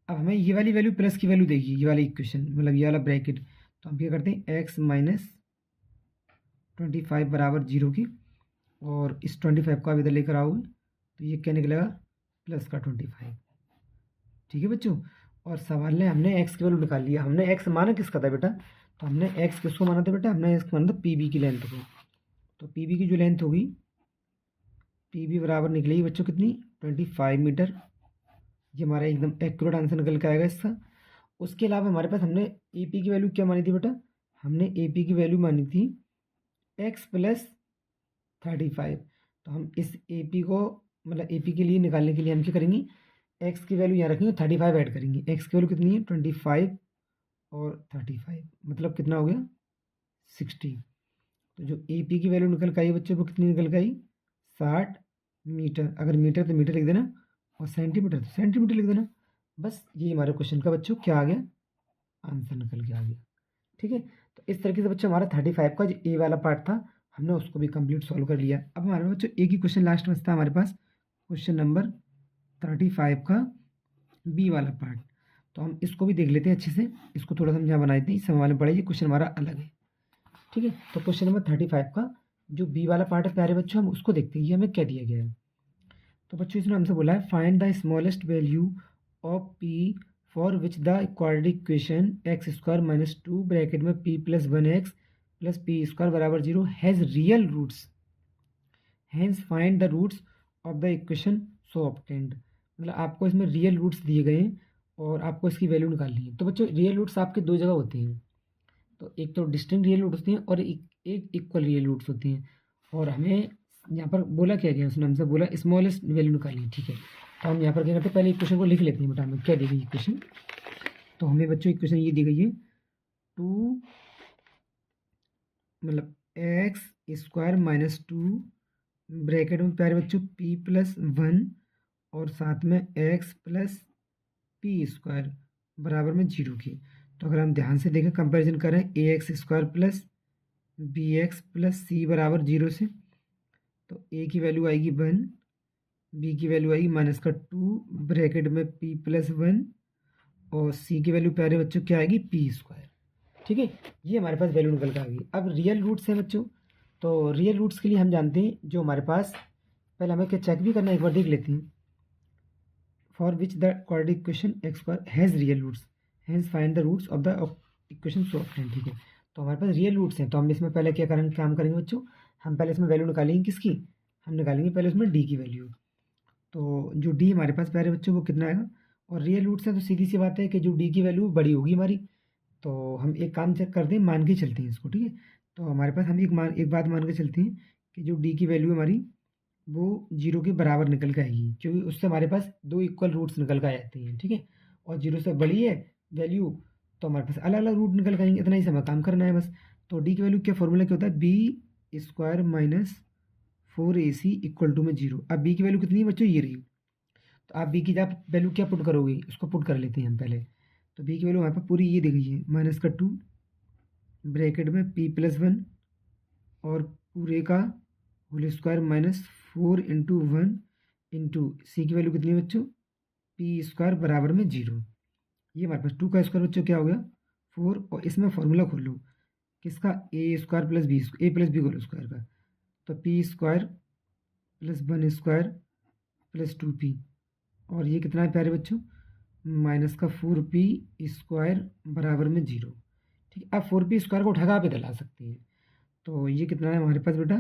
अब हमें ये वाली वैल्यू प्लस की वैल्यू देगी, ये वाली इक्वेशन मतलब ये वाला ब्रैकेट। तो हम क्या करते हैं x माइनस 25 बराबर 0 की, और इस 25 को आप इधर लेकर आओगे तो ये क्या निकलेगा प्लस का 25। ठीक है बच्चों, और सवाल में हमने x की वैल्यू निकाल लिया। हमने x माना किसका था बेटा, तो हमने x किसको माना था बेटा, हमने x माना था पी की लेंथ को। तो पी की जो लेंथ होगी, पी बराबर निकलेगी बच्चों कितनी 25 मीटर। ये हमारा एकदम एक्यूरेट आंसर निकल के आएगा इसका। उसके अलावा हमारे पास हमने ए पी की वैल्यू क्या मानी थी बेटा, हमने ए पी की वैल्यू मानी थी x प्लस 35। तो हम इस ए पी को मतलब ए पी के लिए निकालने के लिए हम क्या करेंगे, x की वैल्यू यहाँ रखेंगे, 35 ऐड करेंगे। x की वैल्यू कितनी है 25 और 35 मतलब कितना हो गया 60। तो जो ए पी की वैल्यू निकल के आई बच्चों, वो कितनी निकल के आई 60 मीटर। अगर मीटर तो मीटर लिख देना, और सेंटीमीटर तो सेंटीमीटर लिख देना। बस ये हमारे क्वेश्चन का बच्चों क्या आ गया, आंसर निकल के आ गया। ठीक है, तो इस तरीके से बच्चों हमारा 35 का जो ए वाला पार्ट था हमने उसको भी कंप्लीट सॉल्व कर लिया। अब हमारे बच्चों एक ही क्वेश्चन लास्ट में था हमारे पास, क्वेश्चन नंबर 35 का बी वाला पार्ट। तो हम इसको भी देख लेते हैं अच्छे से, इसको थोड़ा सा हम यहाँ बनाए थे, इस सवाल में पढ़ा, ये क्वेश्चन हमारा अलग है। ठीक है, तो क्वेश्चन नंबर 35 का जो बी वाला पार्ट है प्यारे बच्चों, हम उसको देखते हैं, ये हमें क्या दिया गया है। तो बच्चों इसने हमसे बोला है find the smallest value of p for which the quadratic equation x square minus 2 bracket में p plus 1x plus p square बराबर 0 has real roots, hence find the roots of the equation so obtained. मतलब आपको इसमें real roots दिए गए हैं और आपको इसकी वैल्यू निकालनी है। तो बच्चों रियल रूट्स आपके दो जगह होते हैं, तो एक तो डिस्टिंक्ट रियल रूट्स होती हैं और एक इक्वल रियल रूट्स होती हैं। और हमें यहाँ पर बोला क्या गया, उसने हमसे बोला स्मॉलेस्ट वैल्यू निकालिए। ठीक है, तो हम यहाँ पर क्या करते हैं, पहले इक्वेशन को लिख लेते हैं बेटा, हमें क्या दी गई इक्वेशन। तो हमें बच्चों इक्वेशन ये दी गई है 2 मतलब एक्स स्क्वायर माइनस 2 ब्रैकेट में प्यारे बच्चों पी प्लस 1 और साथ में एक्स प्लस पी स्क्वायर बराबर में 0 की। तो अगर हम ध्यान से देखें, कंपैरिजन करें A x square plus B x plus C बराबर 0 से, तो ए की वैल्यू आएगी 1, बी की वैल्यू आएगी माइनस का 2 ब्रैकेट में पी प्लस 1 और सी की वैल्यू प्यारे बच्चों क्या आएगी पी स्क्वायर। ठीक है, ये हमारे पास वैल्यू निकल कर आ गई। अब रियल रूट्स हैं बच्चों, तो रियल रूट्स के लिए हम जानते हैं जो हमारे पास, पहले हमें क्या चेक भी करना है, एक बार देख लेते हैं। For which the quadratic equation x square has real roots, hence find the roots of the equation so obtained. ठीक है, तो हमारे पास रियल रूट्स हैं, तो हम इसमें पहले क्या करेंगे, काम करेंगे बच्चों, हम पहले इसमें वैल्यू निकालेंगे किसकी, हम निकालेंगे पहले उसमें डी की वैल्यू। तो जो डी हमारे पास प्यारे बच्चों वो कितना आएगा, और रियल रूट्स है तो सीधी सी बात है कि जो डी की वैल्यू बड़ी होगी हमारी। तो हम एक काम चेक करते हैं, मान के चलते हैं इसको। ठीक है, तो हमारे पास हम एक बात मान के चलते हैं कि जो डी की वैल्यू हमारी वो 0 के बराबर निकल के आएगी, क्योंकि उससे हमारे पास दो इक्वल रूट्स निकल के आ जाते हैं। ठीक है, और 0 से बड़ी है वैल्यू तो हमारे पास अलग अलग रूट निकल के आएंगे। इतना ही से हमें काम करना है बस। तो डी की वैल्यू क्या फॉर्मूला क्या होता है, B square minus 4ac equal to में 0। अब बी की वैल्यू कितनी है बच्चों, ये रही। तो आप बी की आप वैल्यू क्या पुट करोगे, उसको पुट कर लेते हैं हम पहले। तो बी की वैल्यू हमारे पास पूरी ये दी गई है, माइनस का 2 ब्रैकेट में p+1 और पूरे का whole square minus 4 into 1 into c की वैल्यू कितनी है बच्चों, पी स्क्वायर बराबर में 0। ये हमारे पास 2 का स्क्वायर बच्चों क्या हो गया 4, और इसमें फॉर्मूला खोल लो किसका, ए स्क्वायर प्लस बी, ए प्लस बी होल स्क्वायर का। तो P square plus 1 square plus 2p, और ये कितना है प्यारे बच्चों, माइनस का 4p स्क्वायर बराबर में 0। ठीक है, अब 4p स्क्वायर को उठाकर आप इधर ला सकते हैं। तो ये कितना है हमारे पास बेटा,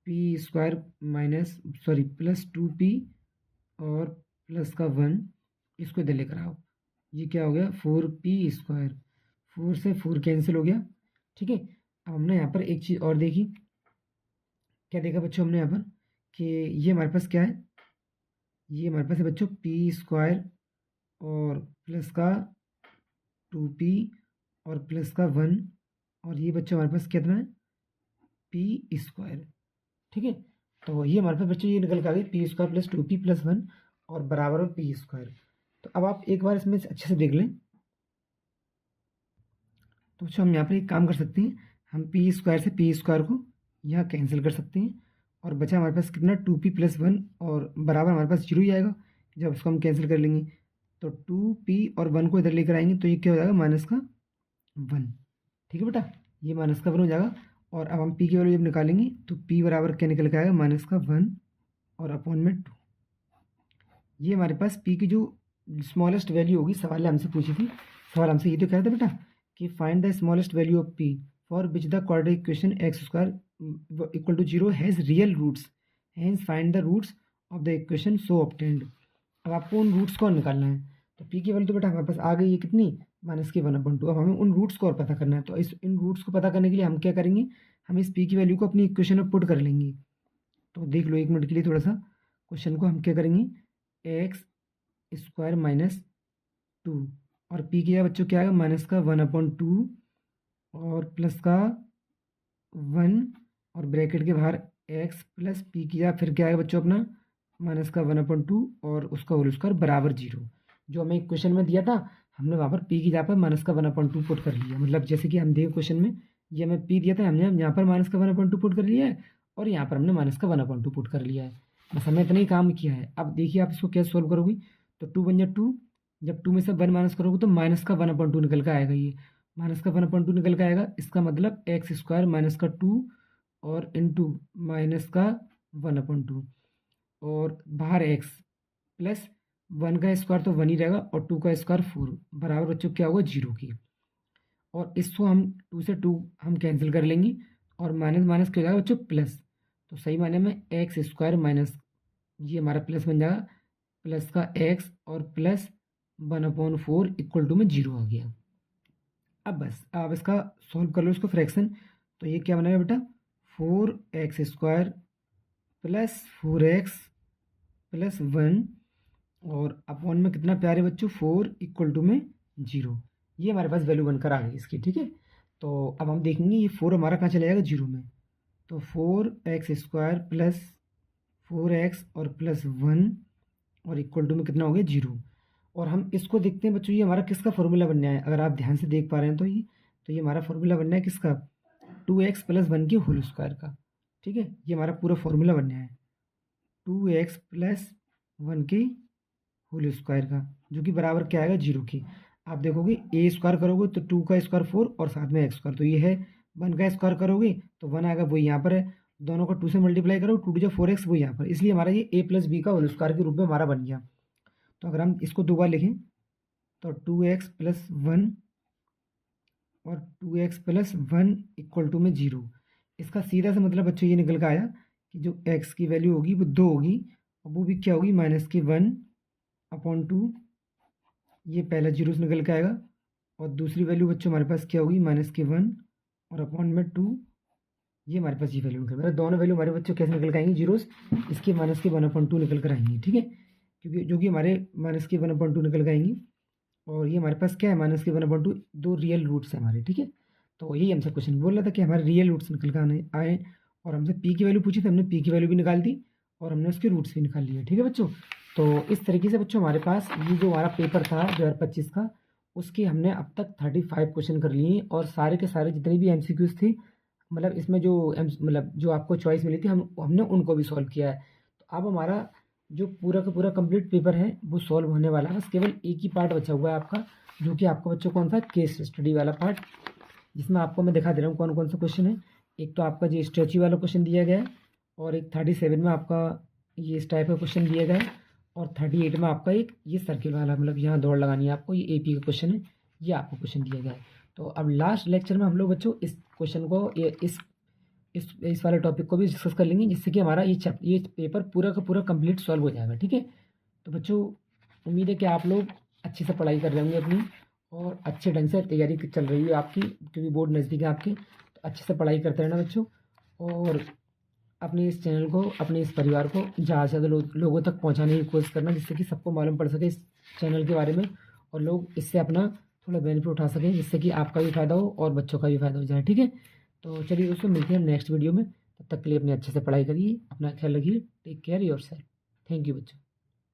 P square minus sorry plus 2p और प्लस का 1, इसको इधर लेकर आओ। ये क्या हो गया 4p स्क्वायर, 4 से 4 कैंसिल हो गया। ठीक है, अब हमने यहाँ पर एक चीज़ और देखी, क्या देखा बच्चों हमने यहाँ पर कि ये हमारे पास क्या है, ये हमारे पास है बच्चों पी स्क्वायर और प्लस का 2p और प्लस का 1, और ये बच्चों हमारे पास कितना है पी स्क्वायर। ठीक है, तो ये हमारे पास बच्चों ये निकल के आ गई P square plus 2p plus 1 और बराबर में पी स्क्वायर। तो अब आप एक बार इसमें अच्छे से देख लें। तो बच्चों हम यहाँ पर एक काम कर सकते हैं, हम पी स्क्वायर से पी स्क्वायर को यहाँ कैंसिल कर सकते हैं, और बचा हमारे पास कितना 2p प्लस 1 और बराबर हमारे पास 0 ही आएगा जब उसको हम कैंसिल कर लेंगे। तो 2p और 1 को इधर लेकर आएंगे तो ये क्या हो जाएगा माइनस का 1। ठीक है बेटा, ये माइनस का 1 हो जाएगा। और अब हम p की वैल्यू जब निकालेंगे तो p बराबर क्या निकल के आएगा माइनस का 1 और अपॉन में 2। ये हमारे पास p की जो स्मॉलेस्ट वैल्यू होगी, सवाल ने हमसे पूछी थी, सवाल हमसे ये तो कह रहा था बेटा कि find the smallest value of p for which the quadratic equation x square equal to 0 has real roots, hence find the roots of the equation so obtained. अब आपको उन रूट्स को निकालना है। तो p की वैल्यू तो बेटा हमारे पास आ गई है कितनी, माइनस की 1/2। अब हमें उन रूट्स को और पता करना है। तो इन रूट्स को पता करने के लिए हम क्या करेंगे, हम इस p की वैल्यू को अपनी इक्वेशन में पुट कर लेंगे। तो देख लो एक मिनट के लिए थोड़ा सा क्वेश्चन को हम क्या करेंगे, एक्स स्क्वायर माइनस 2 और p की बच्चों क्या आएगा माइनस का 1/2 और प्लस का 1 और ब्रैकेट के बाहर x प्लस p की फिर क्या आएगा बच्चों अपना माइनस का 1/2 और उसका होल स्क्वायर बराबर 0। जो हमें क्वेश्चन में दिया था हमने वहाँ पर p की जगह पर माइनस का 1/2 पुट कर लिया। मतलब जैसे कि हम देखें क्वेश्चन में ये हमें p दिया था, हमने यहाँ पर माइनस का 1/2 पुट कर लिया है और यहाँ पर हमने माइनस का 1/2 पुट कर लिया है। बस हमने इतना ही काम किया है। अब देखिए आप इसको कैसे सोल्व करोगे, तो 2 बन जाए 2, जब 2 में से 1 माइनस करोगे तो माइनस का 1/2 निकल कर आएगा। ये माइनस का 1/2 निकल कर आएगा, इसका मतलब एक्स स्क्वायर माइनस का 2 और इंटू माइनस का 1/2 और बाहर एक्स प्लस 1 का स्क्वायर तो 1 ही रहेगा और 2 का स्क्वायर 4 बराबर बच्चों क्या होगा 0 की। और इसको हम 2 से 2 हम कैंसिल कर लेंगे और माइनस माइनस क्या हो जाएगा बच्चों प्लस। तो सही माने में एक्स स्क्वायर माइनस ये हमारा प्लस बन जाएगा, प्लस का एक्स और प्लस 1/4 इक्वल टू में 0 आ गया। अब बस आप इसका सॉल्व कर लो इसको फ्रैक्शन। तो ये क्या बनेगा बेटा 4x square plus 4x plus 1 और अपॉन में कितना प्यारे बच्चों 4 इक्वल टू में 0। ये हमारे पास वैल्यू बनकर आ गई इसकी। ठीक है, तो अब हम देखेंगे ये 4 हमारा कहाँ चला जाएगा 0 में। तो 4x स्क्वायर प्लस 4x और प्लस 1 और इक्वल टू में कितना हो गया 0। और हम इसको देखते हैं बच्चों ये हमारा किसका फॉर्मूला बनना है, अगर आप ध्यान से देख पा रहे हैं तो ये हमारा फॉर्मूला बनना है किसका 2x प्लस 1 के होल स्क्वायर का। ठीक है, ये हमारा पूरा फॉर्मूला बनना है 2x प्लस 1 के होल स्क्वायर का, जो कि बराबर क्या आएगा 0 की। आप देखोगे ए स्क्वायर करोगे तो 2 का स्क्वायर 4 और साथ में एक्स स्क्वायर, तो ये है 1 का स्क्वायर करोगे तो 1 आएगा, वो यहाँ पर है, दोनों को 2 से मल्टीप्लाई करो 2 2 4x वो यहाँ पर, इसलिए हमारा ये a प्लस बी का होल स्क्वायर के रूप में हमारा बन गया। तो अगर हम इसको 2 बार लिखें तो 2x प्लस 1 और 2x प्लस 1 इक्वल टू में 0। इसका सीधा सा मतलब बच्चों ये निकल कर आया कि जो x की वैल्यू होगी वो 2 होगी और वो भी क्या होगी माइनस की 1/2। ये पहला 0 से निकल के आएगा और दूसरी वैल्यू बच्चों हमारे पास क्या होगी माइनस की 1 और अपॉन में 2। ये हमारे पास ये वैल्यू निकल रहा है, दोनों वैल्यू हमारे बच्चों कैसे निकल के आएंगे जीरोस, इसके माइनस की 1/2 निकल कर आएंगी। ठीक है, क्योंकि जो कि हमारे माइनस की 1/2 निकल के आएंगी और ये हमारे पास क्या है, -1/2, दो रियल रूट्स हैं हमारे, ठीक है। तो यही हमसे क्वेश्चन बोल रहा था कि हमारे रियल रूट्स निकल कर आने आए, और हमसे पी की वैल्यू पूछी थी, हमने पी की वैल्यू भी निकाल दी और हमने उसके रूट्स भी निकाल लिए, ठीक है बच्चों। तो इस तरीके से बच्चों हमारे पास ये जो हमारा पेपर था 2025 का, उसके हमने अब तक 35 क्वेश्चन कर लिए, और सारे के सारे जितने भी एमसीक्यूज थे, मतलब इसमें जो मतलब जो आपको चॉइस मिली थी, हमने उनको भी सॉल्व किया है। तो अब हमारा जो पूरा का पूरा कंप्लीट पेपर है वो सॉल्व होने वाला है, बस केवल एक ही पार्ट बचा हुआ है आपका, जो कि आपका बच्चों कौन सा, केस स्टडी वाला पार्ट, जिसमें आपको मैं दिखा दे रहा हूँ कौन कौन सा क्वेश्चन है। एक तो आपका जो स्ट्रेची वाला क्वेश्चन दिया गया है, और एक 37 में आपका ये इस टाइप का क्वेश्चन दिया गया है, और 38 में आपका एक ये सर्किल वाला, मतलब यहाँ दौड़ लगानी है आपको, ये एपी का क्वेश्चन है, ये आपको क्वेश्चन दिया गया है। तो अब लास्ट लेक्चर में हम लोग बच्चों इस क्वेश्चन को, ये इस वाले टॉपिक को भी डिस्कस कर लेंगे, जिससे कि हमारा ये पेपर पूरा का पूरा कंप्लीट सॉल्व हो जाएगा, ठीक है। तो बच्चों उम्मीद है कि आप लोग अच्छे से पढ़ाई कर रहे होंगे अपनी, और अच्छे ढंग से तैयारी चल रही है आपकी, क्योंकि बोर्ड नज़दीक है आपके, तो अच्छे से पढ़ाई करते रहना बच्चों। और अपने इस चैनल को, अपने इस परिवार को ज़्यादा से ज़्यादा लोगों तक पहुंचाने की कोशिश करना, जिससे कि सबको मालूम पड़ सके इस चैनल के बारे में, और लोग इससे अपना थोड़ा बेनिफिट उठा सकें, जिससे कि आपका भी फ़ायदा हो और बच्चों का भी फ़ायदा हो जाए, ठीक है। तो चलिए दोस्तों, मिलते हैं नेक्स्ट वीडियो में, तब तक के लिए अपने अच्छे से पढ़ाई करिए, अपना ख्याल रखिए, take care yourself. Thank you बच्चों।